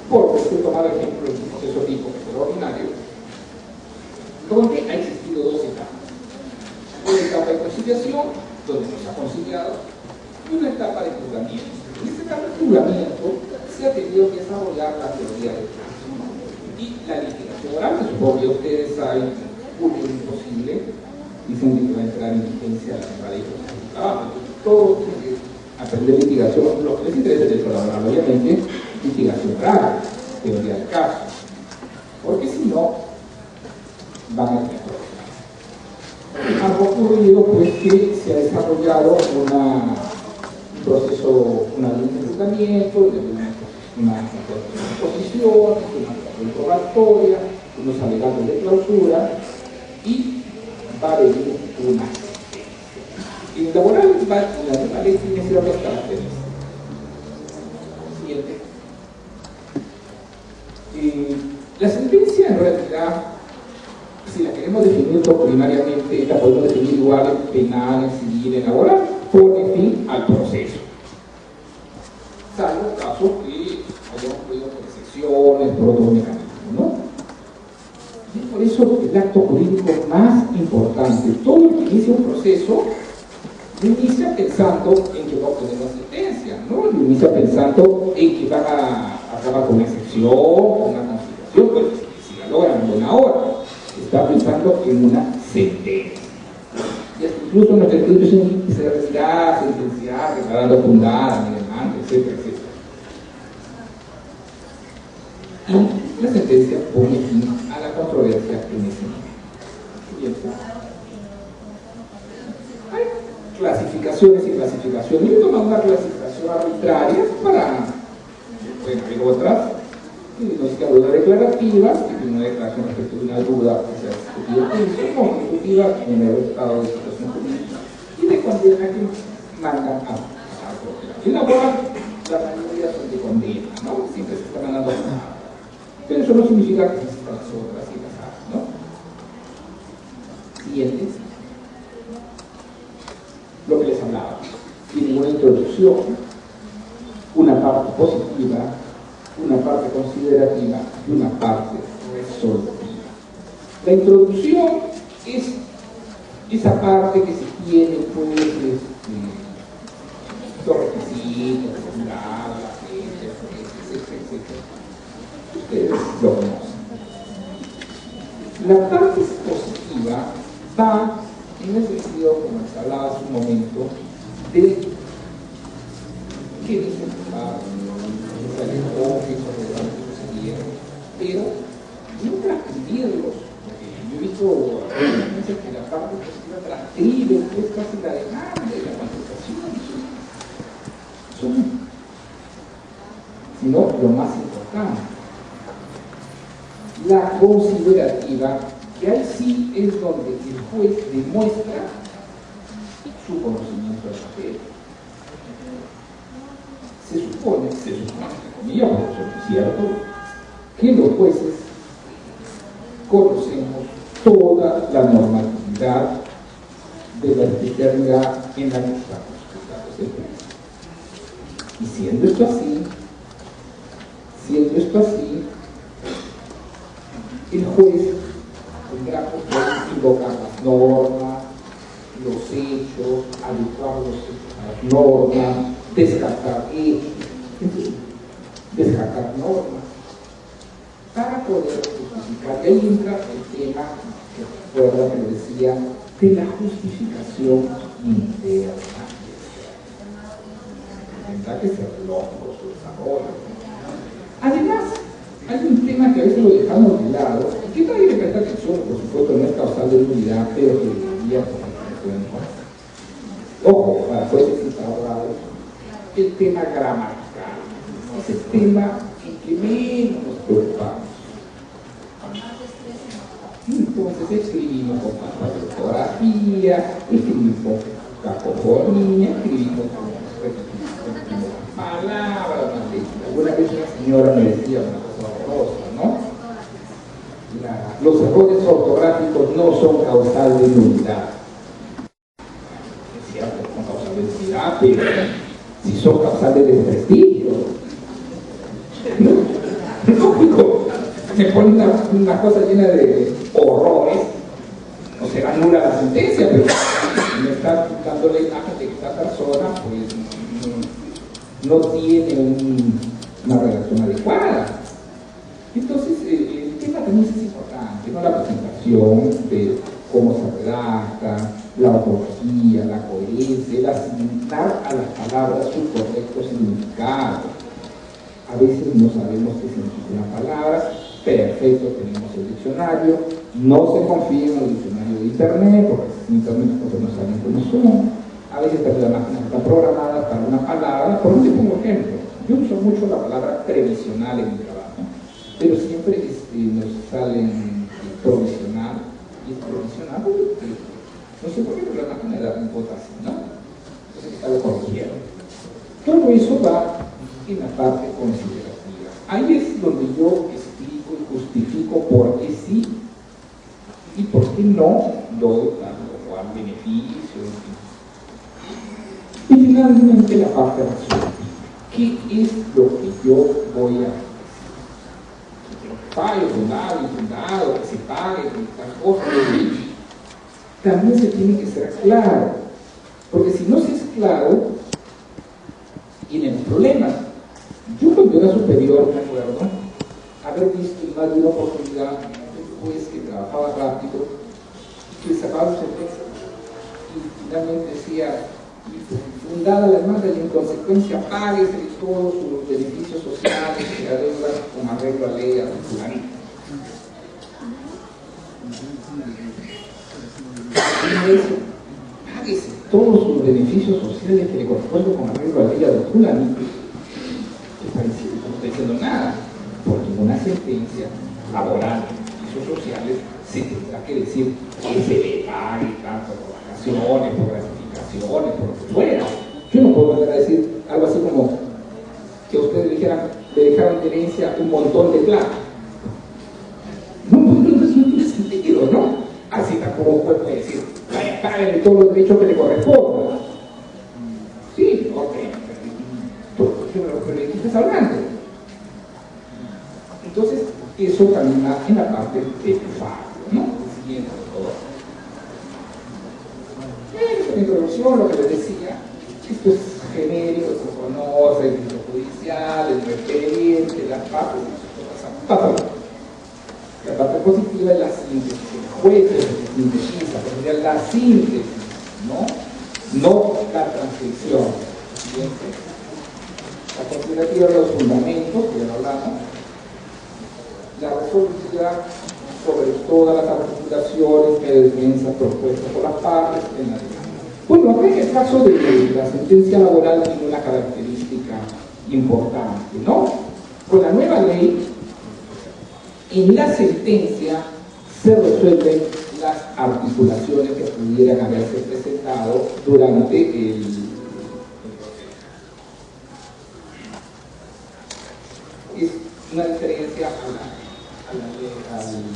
por tomar el ejemplo de un proceso tipo extraordinario, donde ha existido dos etapas. Una etapa de conciliación, donde no se ha conciliado, y una etapa de juzgamiento. En esta etapa de juzgamiento se ha tenido que desarrollar la teoría del caso y la litigación oral, que supongo que ustedes saben, un imposible, dicen que va a entrar en vigencia la ley de trabajo. Todo tiene que aprender litigación, lo que les interesa es el laboral, obviamente, litigación oral, teoría del caso, porque si no, van a tener problemas. Ha ocurrido pues que se ha desarrollado un proceso, una ley de juzgamiento, una exposición, una probatoria, unos alegatos de clausura y va a venir una sentencia. En laboral, la ley tiene ciertas características. Siguiente. La sentencia en realidad, si la queremos definir doctrinariamente, la podemos definir igual en penal, en civil, en laboral, pone fin al proceso. Salvo casos que hayamos podido por excepciones, por otros mecanismos, ¿no? Y por eso el acto jurídico más importante, todo el que inicia un proceso, lo inicia pensando en que va a obtener una sentencia, ¿no? Lo inicia pensando en que van a acabar con una excepción, con una conciliación, pues si la logran en buena hora, está pensando en una sentencia. Y incluso en los escritos se retirar, sentenciar, declarando fundada, mediante, etcétera, etcétera. Y la sentencia pone fin a la controversia en ese momento. Hay clasificaciones y clasificaciones. Yo he tomado una clasificación arbitraria para, bueno, hay otras, no se habla de declarativa, y una declaración respecto de una duda que se ha discutido como ejecutiva en el estado de situación jurídica y de condena que mandan a corte. En laboral, la mayoría son de condena, ¿no? Siempre se está mandando a. Pero eso no significa que existan las otras y las otras, ¿no? Siguiente. Lo que les hablaba. Tiene una introducción, una parte positiva, una parte considerativa y una parte resolutiva. La introducción es esa parte que se tiene, pues, los requisitos, la fecha, etcétera. Ustedes lo conocen. La parte positiva va en el sentido, como les hablaba hace un momento, de qué dice el padre, pero no transcribirlos, porque yo he visto que la parte positiva transcribe, pues casi la demanda y la contestación, sino lo más importante, la considerativa, que ahí sí es donde el juez demuestra su conocimiento de la materia. Se supone, entre comillas, porque eso es cierto, que los jueces conocemos toda la normatividad de la especialidad en la que estamos especializados. Y siendo esto así, el juez tendrá que invocar las normas, los hechos, adecuar los hechos a las normas, descartar hechos, en fin, descartar normas, para poder justificar. Y ahí entra el tema, que fue lo que decía, de la justificación interna. Tendrá que ser lógico su desarrollo. Además, hay un tema que a veces lo dejamos de lado, y que nadie le presta atención, por supuesto, no es causal de nulidad, pero que debería ponerse en cuenta. Ojo, para jueces y abogados, el tema gramatical es el tema en que menos nos preocupamos. Entonces escribimos con falta de ortografía, escribimos con cacofonía, escribimos con palabras. Alguna vez una señora me decía una cosa horrorosa, ¿no? Los errores ortográficos no son causal de nulidad. Es cierto, son causal de nulidad, pero si son causal de desprestigio, ¿no? Lógico. Me pone una cosa llena de horrores, no será nula la sentencia, pero me está dando la imagen de que esta persona pues no tiene una redacción adecuada. Entonces el tema también es importante, ¿no? La presentación de cómo se redacta, la ortografía, la coherencia, el asignar a las palabras su correcto significado. A veces no sabemos qué significa una palabra. Perfecto, tenemos el diccionario, no se confía en el diccionario de internet, porque en internet no saben cómo son. A veces las máquinas están programadas para una palabra. Por ejemplo, como ejemplo, yo uso mucho la palabra previsional en mi trabajo, pero siempre nos salen provisional, y es provisional, no sé por qué, pero la máquina da un voto así, ¿no? Entonces está lo corrigieron. Todo eso va en la parte considerativa. Ahí es donde yo explico y justifico por qué sí y por qué no doy tanto o cual beneficio. Y finalmente la parte racional. ¿Qué es lo que yo voy a hacer? Que pague fundado, infundado, que se pague, que tal cosa. También se tiene que ser claro, porque si no se es claro, tienen problemas. Yo cuando era superior, me acuerdo, haber visto en más de una oportunidad un juez que trabajaba rápido, que sacaba su sentencia y finalmente decía, fundada la demanda y en consecuencia páguese todos sus beneficios sociales que adeudan con arreglo a ley a fulanito. Páguese todos sus beneficios sociales que le corresponden con arreglo a ley a fulanito. No estoy diciendo nada, porque en una sentencia laboral y sociales se tendrá que decir que se le pague tanto por vacaciones, por gratificaciones, por lo que fuera. Yo no puedo volver a decir algo así como que a ustedes le dejaron de herencia un montón de plata. No tiene sentido, ¿no? Así tampoco puede decir, páguenle todos los derechos que le correspondan. Sí, ok. Pero ¿de qué estás hablando? Entonces, eso también va en la parte de fallo, ¿no? Siguiendo todo. En introducción, lo que les decía, esto es genérico, se conoce, el libro judicial, el expediente, las partes, la parte positiva es la síntesis, el juez se sintetiza, pero sería la síntesis, no la transcripción. ¿Bien? La considerativa de los fundamentos, que ya hablamos, la resolutiva sobre todas las articulaciones de defensa propuestas por las partes en la demanda. Bueno, acá en el caso de la sentencia laboral tiene una característica importante, ¿no? Con la nueva ley, en la sentencia se resuelven las articulaciones que pudieran haberse presentado durante el es una diferencia a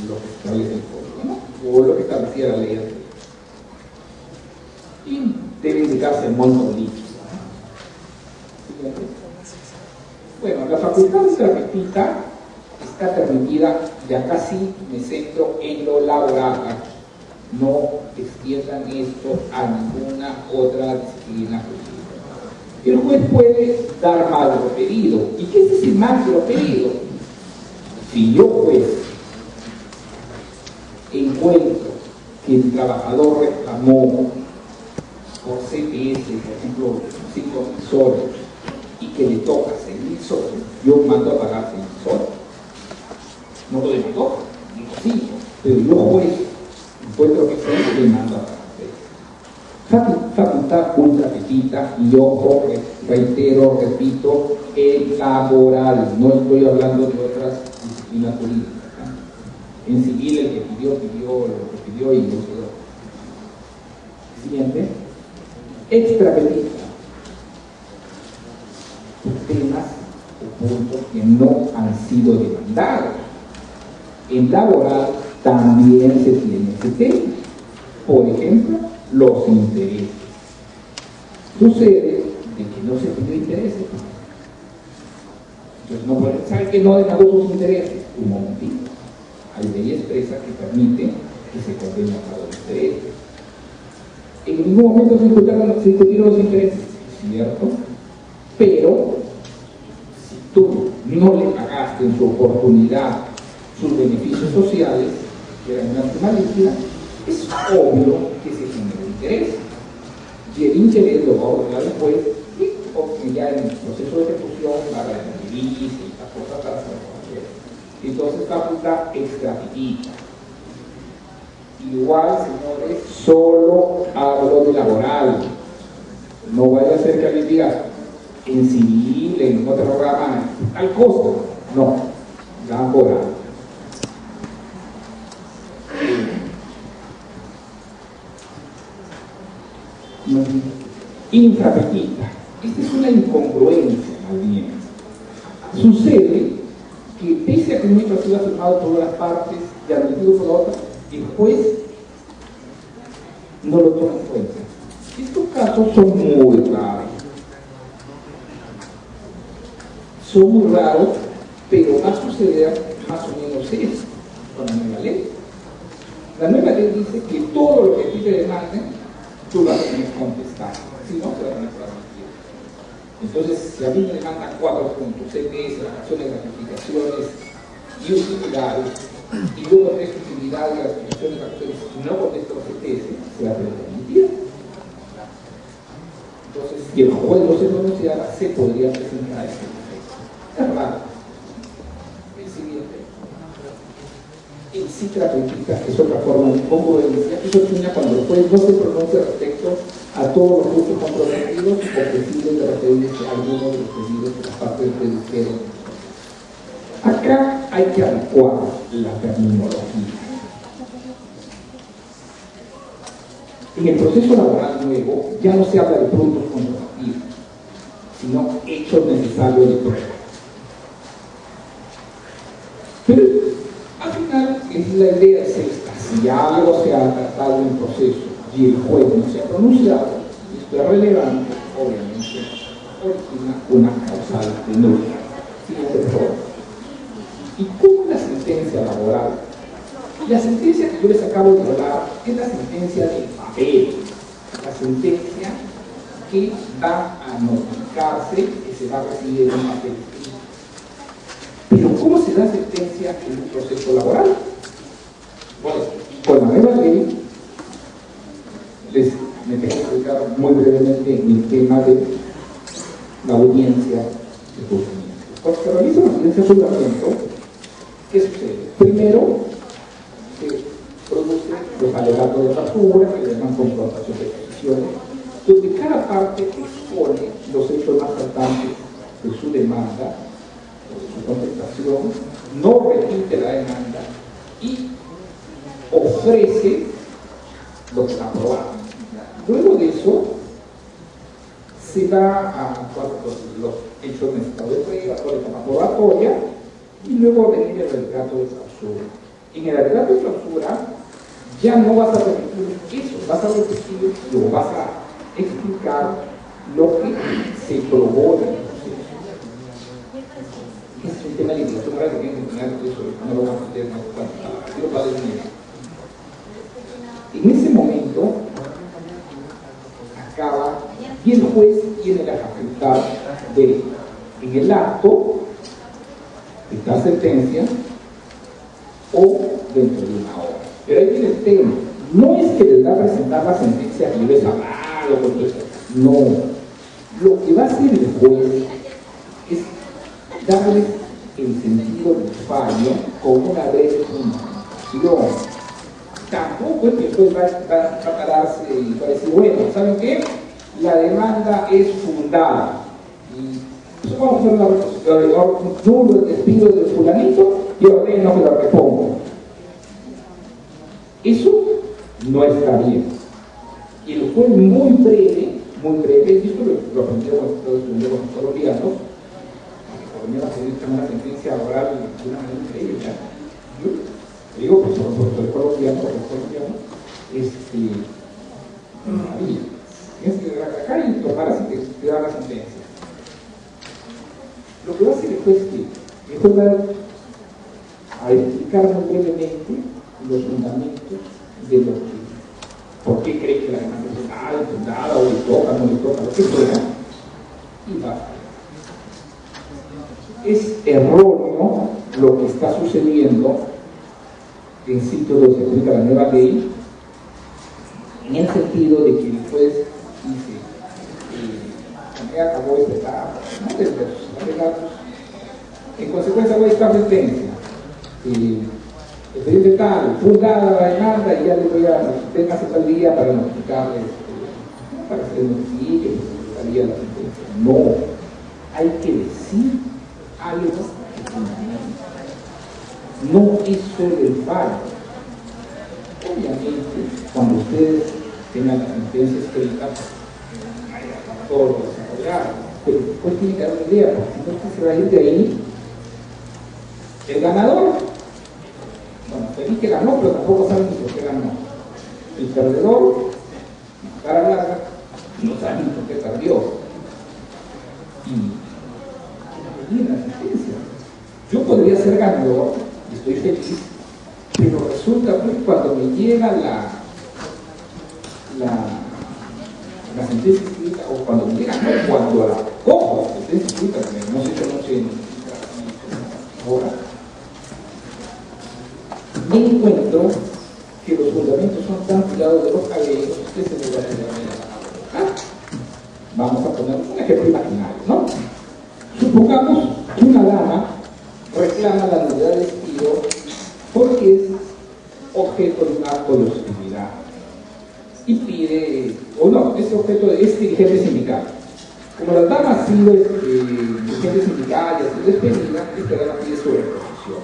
lo que establece el código, ¿no? O lo que establecía la ley anterior. Y debe indicarse el monto líquido. Bueno, la facultad gratuita está permitida, y acá sí me centro en lo laboral. No extiendan esto a ninguna otra disciplina jurídica. El juez puede dar magro pedido. ¿Y qué es ese magro pedido? Si yo, juez, encuentro que el trabajador reclamó por CPS, por ejemplo, 5.000 soles, y que le toca 6.000 soles, yo mando a pagar 6.000 soles. No lo demandó, digo 5, pero yo, juez, encuentro que le mando a pagar 6. Facultad ultra petita, y ojo, reitero, repito, el laboral, no estoy hablando de otras disciplinas jurídicas. En civil el que pidió lo que pidió y no se dio. Siguiente. Extra petita. Temas o puntos que no han sido demandados. En laboral también se tiene ese tema. Por ejemplo, los intereses. Sucede de que no se pidió intereses. Entonces no puede saber que no demandó sus intereses. Un momentito. Hay ley expresa que permite que se condene a pago de intereses. En ningún momento se discutieron los intereses, ¿cierto? Pero si tú no le pagaste en su oportunidad sus beneficios sociales, que eran una suma líquida, es obvio que se genera interés. Y el interés lo va a ordenar el juez y ya en el proceso de ejecución para la divisa y estas cosas para hacer. Entonces, facultad extrapetita. Igual, señores, solo hablo de laboral. No vaya a ser que alguien diga en civil, en otro programa, al costo. No, laboral. Infrapetita. Esta es una incongruencia, más bien. Sucede que pese a que un hecho ha sido afirmado por las partes y admitido por otras, el juez no lo toma en cuenta. Estos casos son muy raros. Son muy raros, pero va a suceder más o menos esto con la nueva ley. La nueva ley dice que todo lo que a ti te demanden, tú vas a tener que contestar. Si no, te vas a tener que admitir. Entonces, si a mí me demandan 4 puntos, CPS, vacaciones, gratificaciones y utilidades, y luego tenés utilidades, gratificaciones, vacaciones, y no contesto los CPS, se va a tener que admitir. Entonces, si el juez no se pronunciara, se podría presentar este defecto. Es raro. El siguiente. El citra política es otra forma de congruencia. Eso tiene cuando el juez no se pronuncia respecto a todos los puntos comprometidos o decide de referirse a alguno de los pedidos de la parte del predicero. Acá hay que adecuar la terminología. En el proceso laboral nuevo ya no se habla de puntos comprobativos, sino hechos necesarios de prueba. Pero al final la idea es esta: si algo se ha tratado en el proceso y el juez no se ha pronunciado, esto es relevante, obviamente origina una causal de nulidad. ¿Y cómo es la sentencia laboral? La sentencia que yo les acabo de hablar es la sentencia de papel, la sentencia que va a notificarse, que se va a recibir en un papel. Pero ¿cómo se da sentencia en un proceso laboral? Bueno, con la nueva ley me tengo que explicar muy brevemente el tema de la audiencia de juzgamiento. Cuando se realiza una audiencia de juzgamiento, ¿qué sucede? Primero, se produce los alegatos de factura, que se llaman confrontación de posiciones, donde cada parte expone los hechos más saltantes de su demanda o de su contestación, no repite la demanda y ofrece lo que está aprobado. Luego de eso, se va a los hechos necesitados de prueba, toda la etapa probatoria, y luego venir el alegato de clausura. En el alegato de clausura ya no vas a repetir eso, vas a repetir o vas a explicar lo que se probó en el proceso. Ese es un tema de litigación oral que tienen que tener eso, no lo vamos a meter más cuando en ese momento acaba y el juez tiene la facultad de, en el acto, dictar sentencia o dentro de una hora. Pero ahí viene el tema. No es que les va a presentar la sentencia que yo les hablado, no. Lo que va a hacer el juez es darles el sentido del fallo con una breve fundamentación. Tampoco es que el juez va a pararse y va a decir, bueno, ¿saben qué? La demanda es fundada. Y vamos a hacer nulo el despido del fulanito y ordeno que lo reponga. Eso no está bien. Y el juez muy breve, y esto lo aprendieron los colombianos, la una sentencia oral de una manera increíble. Yo digo, pues por el colombiano, maravilla. Tienes que acá y tomar así te da la sentencia. Lo que va a hacer el juez es que el juez va a explicar muy brevemente los fundamentos de lo que, por qué cree que la demanda es fundada, o le toca, no le toca, lo que fuera, y va. Es erróneo lo que está sucediendo en sitios donde se aplica la nueva ley, en el sentido de que el juez dice, me acabó esta etapa, no de los en consecuencia voy a dictar sentencia. El expediente tal, fundada la demanda, y ya le voy a tener hasta tal día para notificarle, para que se notifique, que salía la sentencia. No, hay que decir algo que fundamenta. No es solo el fallo. Obviamente, cuando ustedes tengan la sentencia escrita, todo lo desarrollado, pero después tiene que dar una idea, porque entonces se va a ir de ahí el ganador. Bueno, feliz que ganó, pero tampoco saben ni por qué ganó. El perdedor, cara larga, no saben por qué perdió. Y la sentencia. Yo podría ser ganador, y estoy feliz, pero resulta pues cuando me llega la sentencia escrita, o cuando me llega, no, cuando la cojo, la sentencia escrita, no sé cómo se ahora, me encuentro que los fundamentos son tan tirados de los cabellos que se me va a tener la Vamos a poner un ejemplo imaginario, ¿no? Supongamos que una dama reclama la nulidad del despido porque es objeto de un acto de hostilidad y pide, o no, ese objeto es dirigente sindical. Como la dama ha sido dirigente sindical y ha sido despedida, esta dama pide su reposición.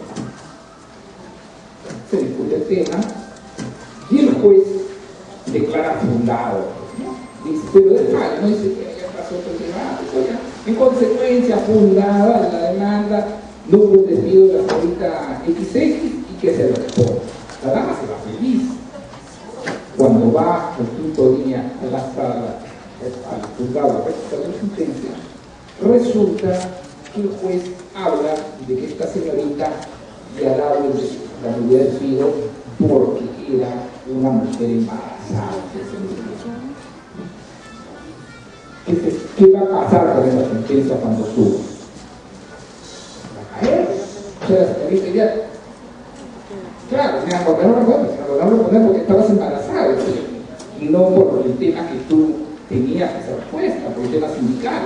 Se discute el tema y el juez declara fundado, ¿no? Dice, pero de fallo, no dice que ya pasó otro tema, en consecuencia fundada la demanda, no hubo el despido de la señorita XX y que se le responde. La dama se va feliz. Cuando va el quinto día a la sala, al juzgado a respetar su sentencia, resulta que el juez habla de que esta señorita le ha dado la nulidad del despido porque era una mujer embarazada. ¿Qué va a pasar con esa sentencia cuando suba? Va a caer. O sea, la señorita ya, claro, me acordaron porque estabas embarazada, y no por el tema que tú tenías esa respuesta, por el tema sindical.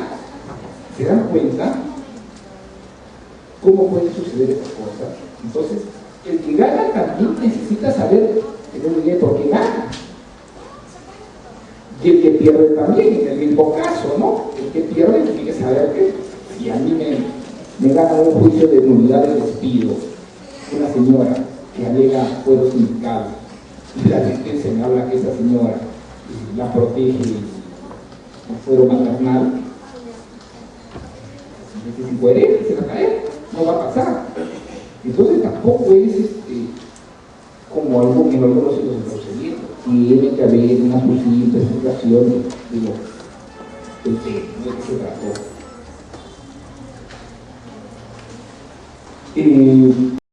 ¿Se dan cuenta cómo pueden suceder esas cosas? Entonces, el que gana también necesita saber, por qué gana. Y el que pierde también, en el mismo caso, ¿no? El que pierde tiene que saber que si a mí me gana un juicio de nulidad de despido, una señora que alega fuero sindical, y la sentencia me habla que esa señora la protege el fuero maternal, es incoherente, se va a caer, no va a pasar. Entonces tampoco es como algo que en algunos sitios de procedimiento. Tiene que haber una posible explicación de lo que se trató.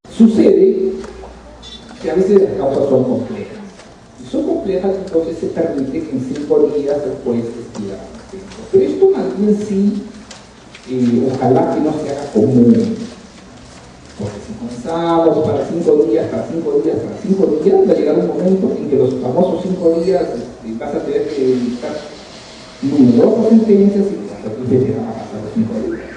Sucede que a veces las causas son complejas. Si son complejas, entonces se permite que en 5 días el juez expida la sentencia. Pero esto más bien sí, ojalá que no se haga común. Porque si comenzamos para 5 días, para 5 días, para 5 días, va a llegar un momento en que los famosos 5 días vas a tener que dictar numerosas sentencias y te van a pasar los 5 días.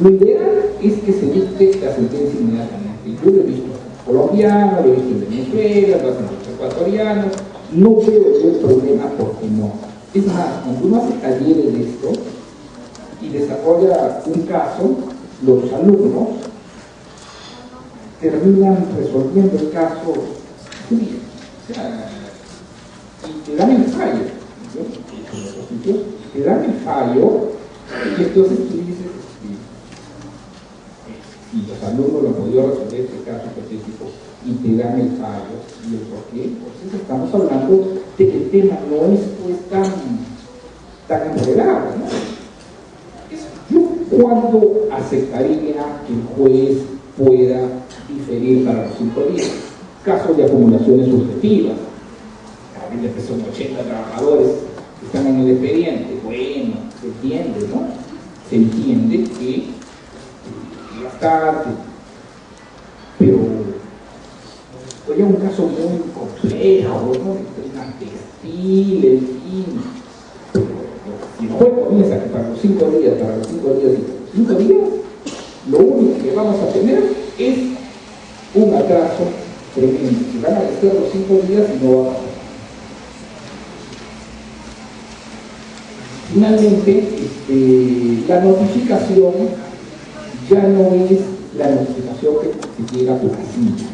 Lo ideal es que se dicte la sentencia inmediatamente. Yo lo he visto en colombiano, lo he visto en Venezuela, lo hacen los ecuatorianos, no veo yo el problema porque no. Es más, cuando uno hace talleres de esto y desarrolla un caso, los alumnos terminan resolviendo el caso muy bien. O sea, y te dan el fallo, ¿no? Te dan el fallo y entonces tú dices, y los alumnos lo han podido resolver este caso hipotético y te dan el fallo y el por qué. Entonces estamos hablando de que el tema no es pues tan enredado, ¿no? Yo cuando aceptaría que el juez pueda diferir para los 5 días, casos de acumulaciones subjetivas, que son 80 trabajadores que están en el expediente, bueno, se entiende, ¿no? Se entiende que bastante, pero oye, un caso muy complejo, ¿no? Una textil, en fin. Si el juez comienza que para los 5 días, para los 5 días y 5 días, lo único que vamos a tener es un atraso tremendo. Si van a decir los 5 días y no va a pasar. Finalmente, la notificación ya no es la notificación que te llega a tu casilla,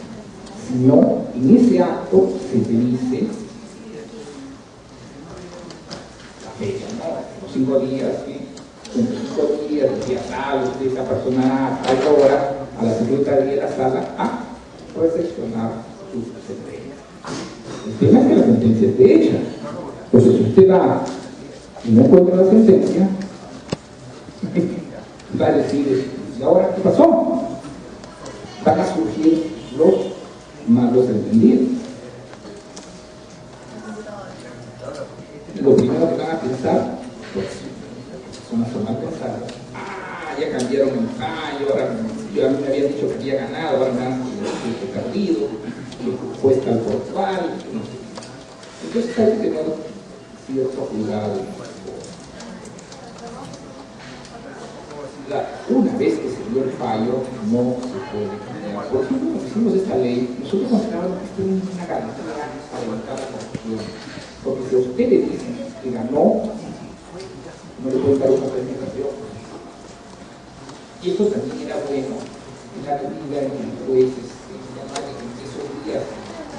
sino en ese acto se te dice la fecha, ¿no? Los 5 días, ¿sí? Con 5 días, decía tal, usted, esa persona a tal hora, a la secretaría de la sala, a recepcionar sus sentencias. El tema es que la sentencia esté hecha. Entonces, si usted va y no encuentra la sentencia, va a decir, ¿y ahora qué pasó? Van a surgir los malos entendidos. Lo primero que van a pensar, pues, son las formas pensadas. Ya cambiaron el fallo, ahora yo a mí me habían dicho que había ganado, ahora me han perdido, que cuesta el portual. Entonces hay que tener cierto cuidado. Una vez que se dio el fallo, no se puede cambiar. Por ejemplo, cuando hicimos esta ley, nosotros considerábamos que esto era una garantía para evitar la corrupción. Porque si a usted le dicen que ganó, no le pueden dar una penalización. Y eso también era bueno en la medida en que el juez en esos días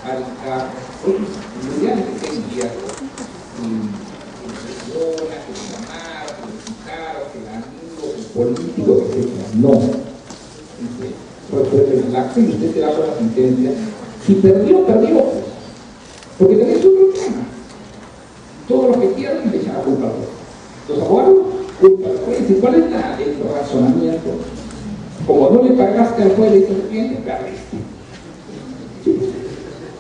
a dictar, inmediatamente que enviar que le llamaron, que le citaron, que la político que sea, no. Resuelve el acto y usted se da con la sentencia. Si perdió, perdió. Porque tenés un problema. Todos los que pierden le echan la culpa al juez. Los abogados, culpa al juez. ¿Y cuál es el razonamiento? Como no le pagaste al juez, le dice al cliente, perdiste.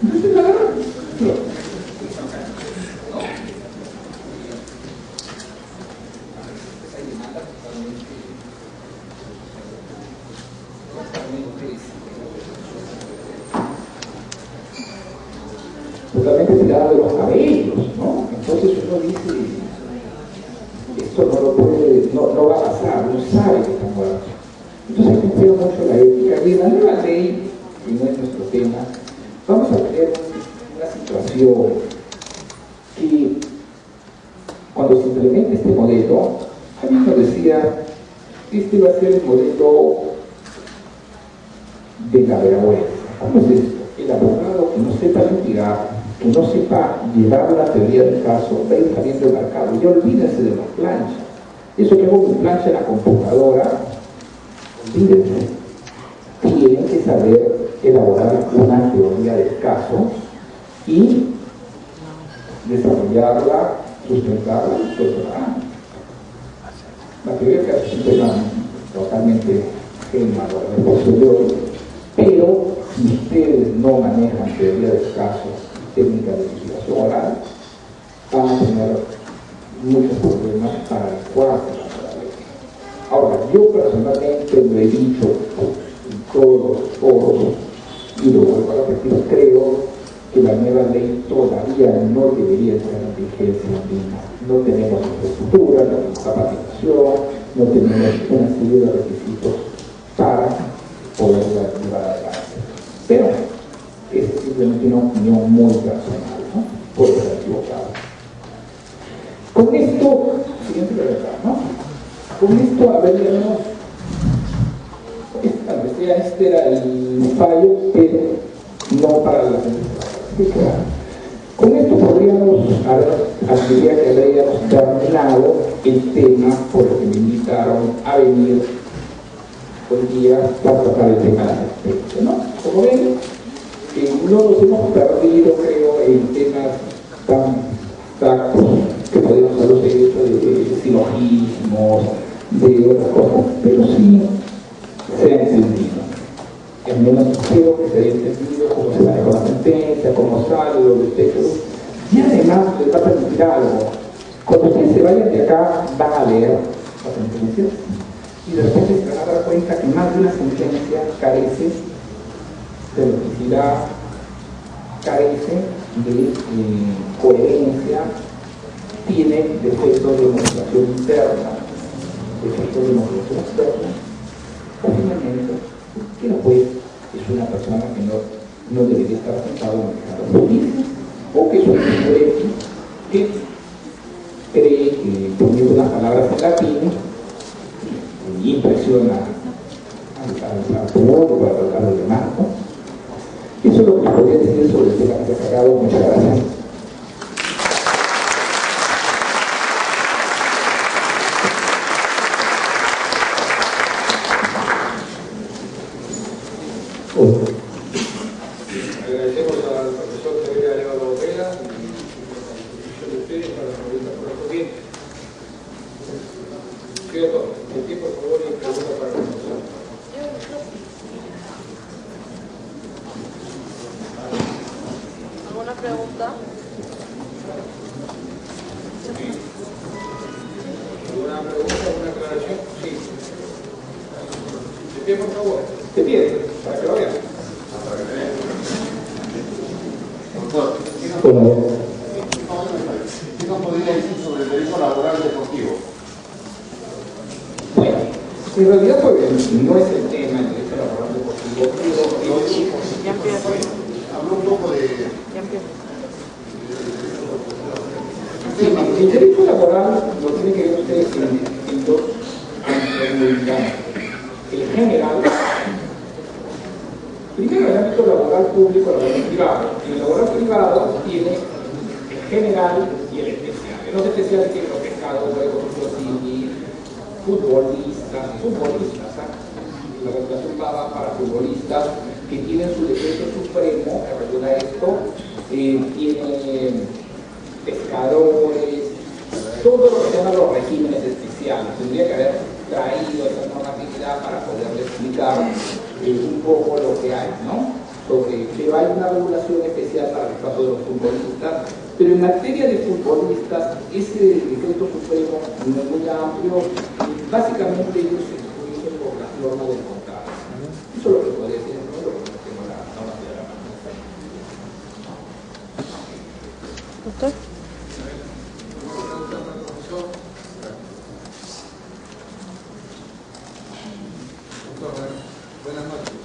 Entonces la agarran. Totalmente tirada de los cabellos, ¿no? Entonces uno dice, esto no lo puede, no va a pasar, uno sabe que está muerto. Entonces hay que cuidar mucho la ética. Y en la nueva ley, que no es nuestro tema, vamos a tener una situación que cuando se implemente este modelo, alguien nos decía, este va a ser el modelo de la vergüenza. ¿Cómo es esto? El abogado que no sepa litigar, que no sepa llevar la teoría del caso, va a ir saliendo del mercado. Y olvídense de las planchas. Eso que hago mi plancha en la computadora, olvídense. Tienen que saber elaborar una teoría del caso y desarrollarla, sustentarla y solucionarla. La teoría del caso es un tema totalmente ajeno a la reflexión de hoy, pero si ustedes no manejan teoría del caso, técnica de investigación oral, van a tener muchos problemas para adecuarse a la ley. Ahora, yo personalmente lo he dicho en todos los foros y lo vuelvo a repetir, creo que la nueva ley todavía no debería estar en vigencia misma. No tenemos infraestructura, no tenemos capacitación, no tenemos una serie de requisitos para poderla llevar adelante. Pero es simplemente una opinión muy personal, ¿no? Puede estar equivocado. Con esto, siguiente pregunta, ¿no? Con esto habríamos, tal vez ya este era el fallo, pero no para la práctica. Con esto podríamos admitir que habríamos terminado el tema por el que me invitaron a venir hoy día para tratar el tema de la asistencia, ¿no? Como ven, no nos hemos perdido, creo, en temas tan que podemos haber los derechos de silogismos, de otras cosas, pero sí se ha entendido. Al menos creo que se ha entendido cómo se maneja la sentencia, cómo sale los textos. Y además les va a permitir algo. Cuando ustedes se vayan de acá, van a leer las sentencias y de repente se van a dar cuenta que más de una sentencia carece de logicidad, carece de coherencia, tiene defectos de motivación interna, defectos de motivación externa, o finalmente que la juez es una persona que no debería estar sentado manejando justicia, o que es un X que cree que poniendo unas palabras en latín impresiona al público, a los demás, ¿no? Eso es lo que podría decir sobre el tema que se ha sacado. Muchas gracias. Agradecemos al profesor Javier Arevalo Vela y la contribución de ustedes para la pregunta correspondiente. ¿Cierto? El tiempo, por favor, y pregunta para el profesor. ¿Alguna pregunta? ¿Alguna pregunta, alguna aclaración? Sí. De pie, por favor. De pie, para que lo vean. ¿Qué nos podría decir sobre el derecho laboral deportivo? Bueno, en realidad no es el tema el derecho laboral deportivo, pero Ya empiezo. Habló un poco de... Ya empiezo. el derecho laboral lo tiene que ver ustedes en dos ámbitos. El general, primero el ámbito laboral público, el laboral privado. El laboral privado tiene el general y el especial. En los especiales tienen los pescadores, los civiles, futbolistas, la regulación va para futbolistas que tienen su decreto supremo que regula esto, tiene pescadores, todo lo que se llama los regímenes especiales. Tendría que haber traído esa normatividad para poderle explicar un poco lo que hay, ¿no? Pero hay una regulación especial para el caso de los futbolistas, pero en materia de futbolistas, ese decreto supremo no es muy amplio, y básicamente ellos se excluyen por las normas del contrato. Eso es lo que podría decir, no es lo que tengo la norma de la mano. ¿Doctor? Buenas noches.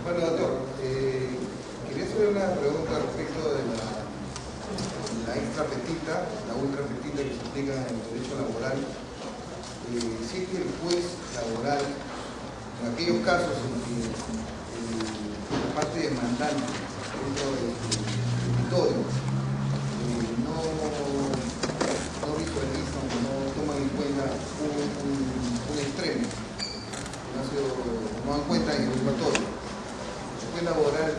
Bueno, doctor, quería hacer una pregunta respecto de la extra petita, la ultra petita que se aplica en el derecho laboral. Si es que el juez laboral, en aquellos casos en que la parte demandante dentro del territorio no visualiza o no toma en cuenta un extremo, no encuentra en el juzgatorio. El juez laboral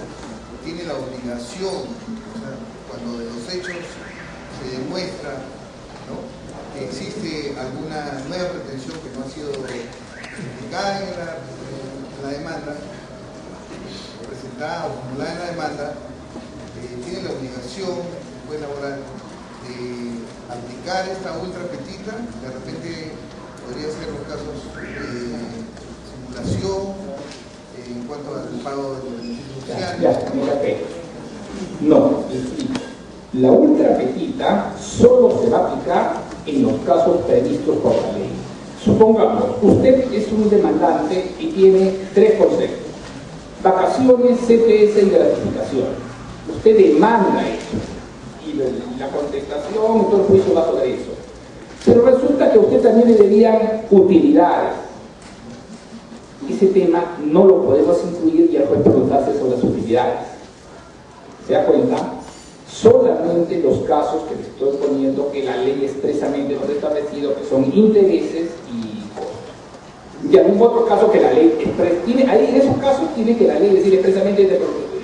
tiene la obligación, o sea, cuando de los hechos se demuestra, ¿no?, que existe alguna nueva pretensión que no ha sido explicada en la demanda, presentada o formulada en la demanda, tiene la obligación, el juez laboral, de aplicar esta ultra petita. De repente podría ser los casos de simulación en cuanto al pago de los beneficios sociales. No, la ultra petita solo se va a aplicar en los casos previstos por la ley. Supongamos, usted es un demandante y tiene 3 conceptos: vacaciones, CPS y gratificación. Usted demanda eso y la contestación, todo el juicio va sobre eso. Pero resulta que a usted también le debían utilidades. Ese tema no lo podemos incluir y el juez preguntarse sobre las utilidades. ¿Se da cuenta? Solamente los casos que le estoy poniendo que la ley expresamente nos ha establecido que son intereses y costos. Y algún otro caso que la ley tiene, ahí en esos casos tiene que la ley decir expresamente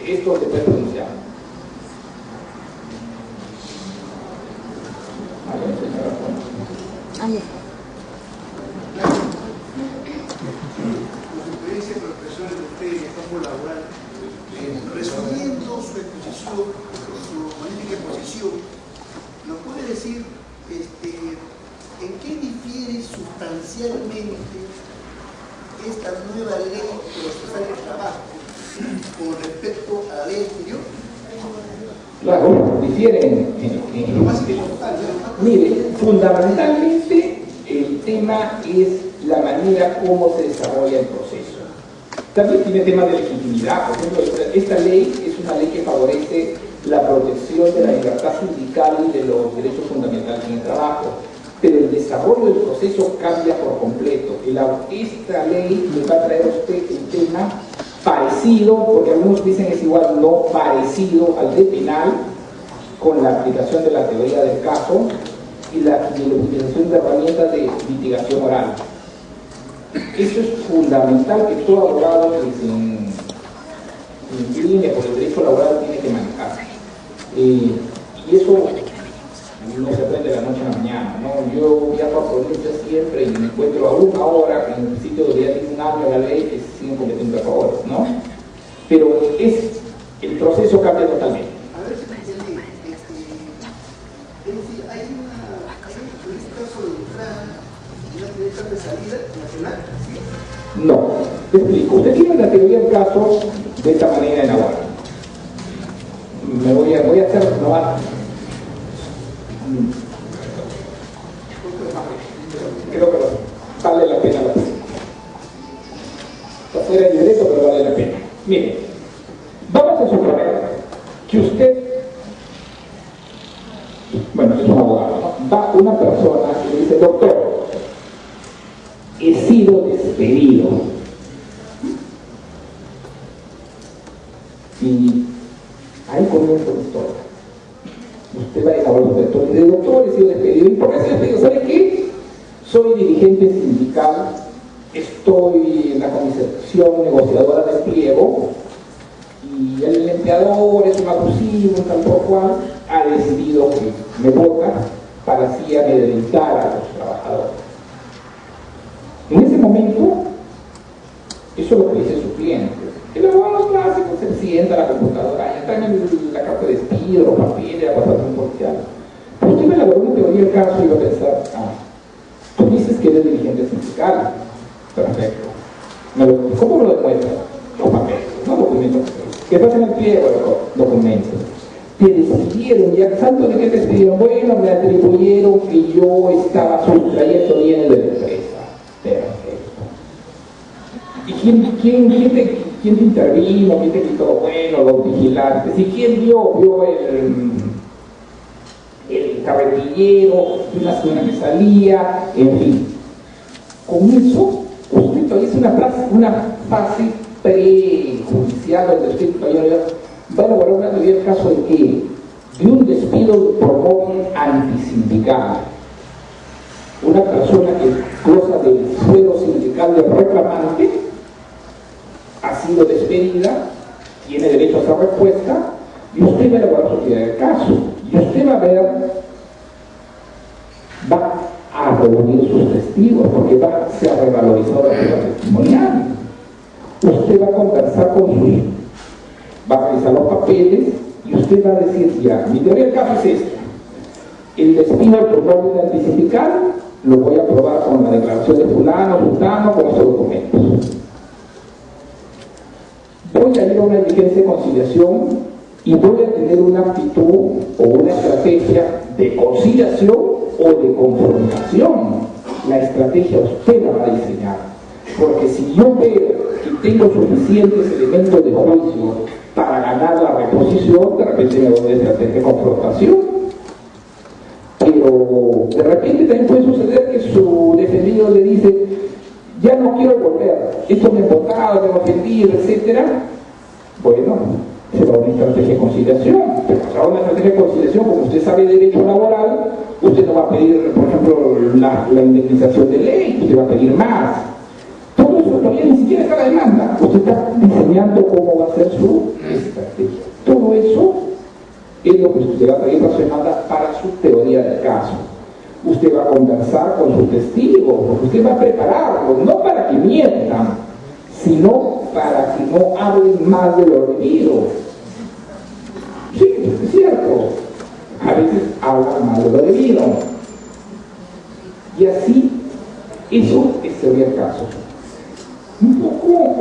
esto se puede pronunciar. Con experiencia con las personas de usted en el campo laboral, resumiendo su exposición, su magnífica exposición, ¿nos puede decir en qué difiere sustancialmente esta nueva ley procesal del trabajo con respecto a la ley anterior? Claro, difieren. Lo más importante, Mire, fundamentalmente el tema es la manera como se desarrolla el proceso. También tiene temas de legitimidad. Por ejemplo, esta ley es una ley que favorece la protección de la libertad sindical y de los derechos fundamentales en el trabajo. Pero el desarrollo del proceso cambia por completo. Esta ley le va a traer a usted el tema parecido, porque algunos dicen es igual, no parecido al de penal, con la aplicación de la teoría del caso y la utilización de herramientas de litigación oral. Eso es fundamental que todo abogado que se incline por el derecho laboral tiene que manejar. Y eso no se aprende de la noche a la mañana, ¿no? Yo viajo a provincias siempre y me encuentro aún ahora en un sitio donde ya tiene un año la ley que siguen cometiendo errores, ¿no? Pero el proceso cambia totalmente. a ver si me entendí. Es decir, hay un caso de entrada y una derecha de salida nacional, ¿sí? No, te explico. Usted tiene la teoría del caso de esta manera en ahora. Voy a hacer nomás. Creo que vale la pena la pena. Está fuera del derecho, pero vale la pena. Mire, vamos a suponer que usted, bueno, es un abogado, ¿no? Va una persona y le dice: doctor, he sido despedido. Y ahí comienza la historia. Usted va a desarrollar un doctor y dice: doctor, he sido despedido. ¿Y por qué he sido despedido? ¿Sabe qué? Soy dirigente sindical, estoy en la comisión negociadora del pliego y el empleador es un abusivo, tal por cual, ha decidido que me vota para así amedrentar a los trabajadores. En ese momento, eso es lo que dice su cliente. El abogado clásico se sienta a la computadora, ya está en la carta de despido, los papeles, la contratación policial. Pero usted me elaboró una teoría del caso y va a pensar: tú dices que eres dirigente sindical. Perfecto. ¿Cómo lo demuestras? Los papeles, no documentos. ¿Qué pasa en el pliego? Documentos. Te despidieron, y a tanto de que te despidieron, bueno, me atribuyeron que yo estaba sustrayendo bienes de la empresa. Perfecto. ¿Y quién te intervino? ¿Quién te quitó? Bueno, los vigilantes. ¿Y quién vio el carretillero, una señora que salía? En fin. Con eso, usted todavía es una fase prejudicial donde usted todavía va a elaborar una teoría del caso de qué? De un despido por móvil antisindical. Una persona que goza del fuero sindical del reclamante ha sido despedida, tiene derecho a hacer respuesta, y usted va a elaborar su teoría del caso. Y usted va a reunir sus testigos, porque se ha revalorizado la prueba testimonial. Usted va a conversar con ellos, va a revisar los papeles Y usted va a decir, ya, mi teoría del caso es esta. El despido por orden anticipical lo voy a probar con la declaración de fulano, sultano, con estos documentos. Voy a ir a una diligencia de conciliación y voy a tener una actitud o una estrategia de conciliación o de confrontación. La estrategia usted la va a diseñar. Porque si yo veo que tengo suficientes elementos de juicio para ganar la reposición, de repente me voy a una estrategia de confrontación. Pero de repente también puede suceder que su defendido le dice, ya no quiero volver, esto me ha votado, me ha ofendido, etc. Bueno, se va a una estrategia de conciliación, pero si va a una estrategia de conciliación, como usted sabe de derecho laboral, usted no va a pedir, por ejemplo, la indemnización de ley, usted va a pedir más. Todo eso todavía ni siquiera está la demanda, usted está diseñando cómo va a ser su estrategia. Todo eso es lo que usted va a pedir para su demanda para su teoría del caso. Usted va a conversar con sus testigos, porque usted va a prepararlos, no para que mientan, sino para que no hablen más de lo debido. Sí, es cierto, a veces hablan más de lo debido. Y así, eso es teoría del caso. Un poco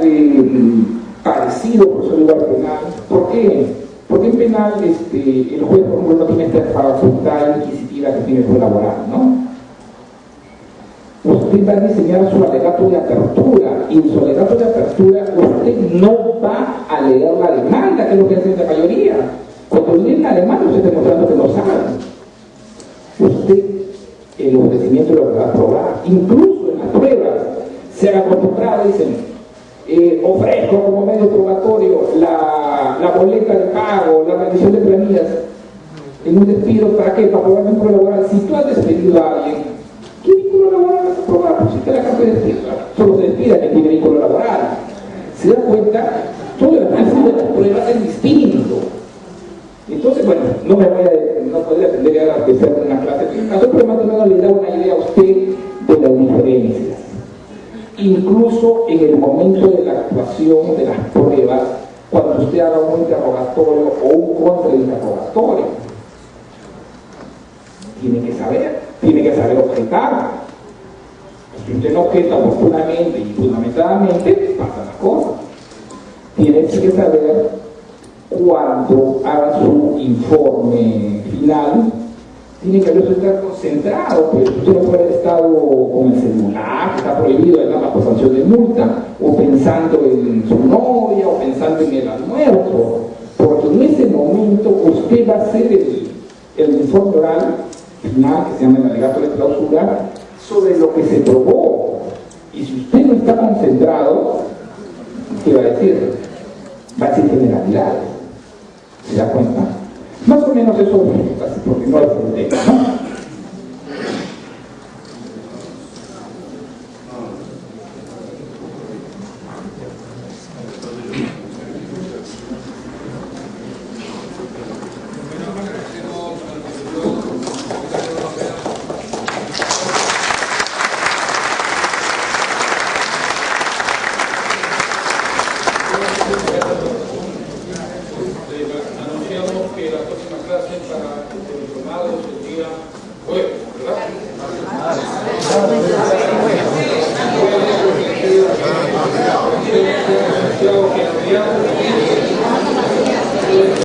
parecido, por eso lugar penal. ¿Por qué? Porque en penal el juez, por ejemplo, no tiene esta facultad inquisitiva que tiene el juez laboral, ¿no? Usted va a diseñar su alegato de apertura, y en su alegato de apertura usted no va a leer la demanda, que es lo que hace la mayoría. Cuando lee la demanda, usted está demostrando que no sabe. Usted el ofrecimiento lo va a probar, incluso en las pruebas se han acostumbrado, dicen, ofrezco como medio probatorio la boleta de pago, la rendición de planillas en un despido. ¿Para qué? Para probar vínculo laboral. Si tú has despedido a alguien, ¿qué vínculo laboral vas a probar? Pues si te la carta de despido, solo se despida que tiene vínculo laboral. ¿Se da cuenta? Todo el análisis de las pruebas es distinto. Entonces, bueno, no podría atender a que sea una clase de caso, pero más o menos le da una idea a usted de las diferencias. Incluso en el momento de la actuación de las pruebas, cuando usted haga un interrogatorio o un contrainterrogatorio, tiene que saber objetar. Si usted no objeta oportunamente y fundamentadamente, pasan las cosas. Tiene que saber cuando haga su informe final, tiene que estar concentrado, pues usted no puede haber estado con el celular, que está prohibido además por sanción de multa, o pensando en su novia, o pensando en el almuerzo, porque en ese momento usted va a hacer el informe oral final, que se llama el alegato de clausura, sobre lo que se probó. Y si usted no está concentrado, ¿qué va a decir? Va a decir generalidades. ¿Se da cuenta? Más o menos eso, porque no es el tema, ¿no? Anunciamos que la próxima clase para los diplomados el día jueves, ¿verdad? Anunciado que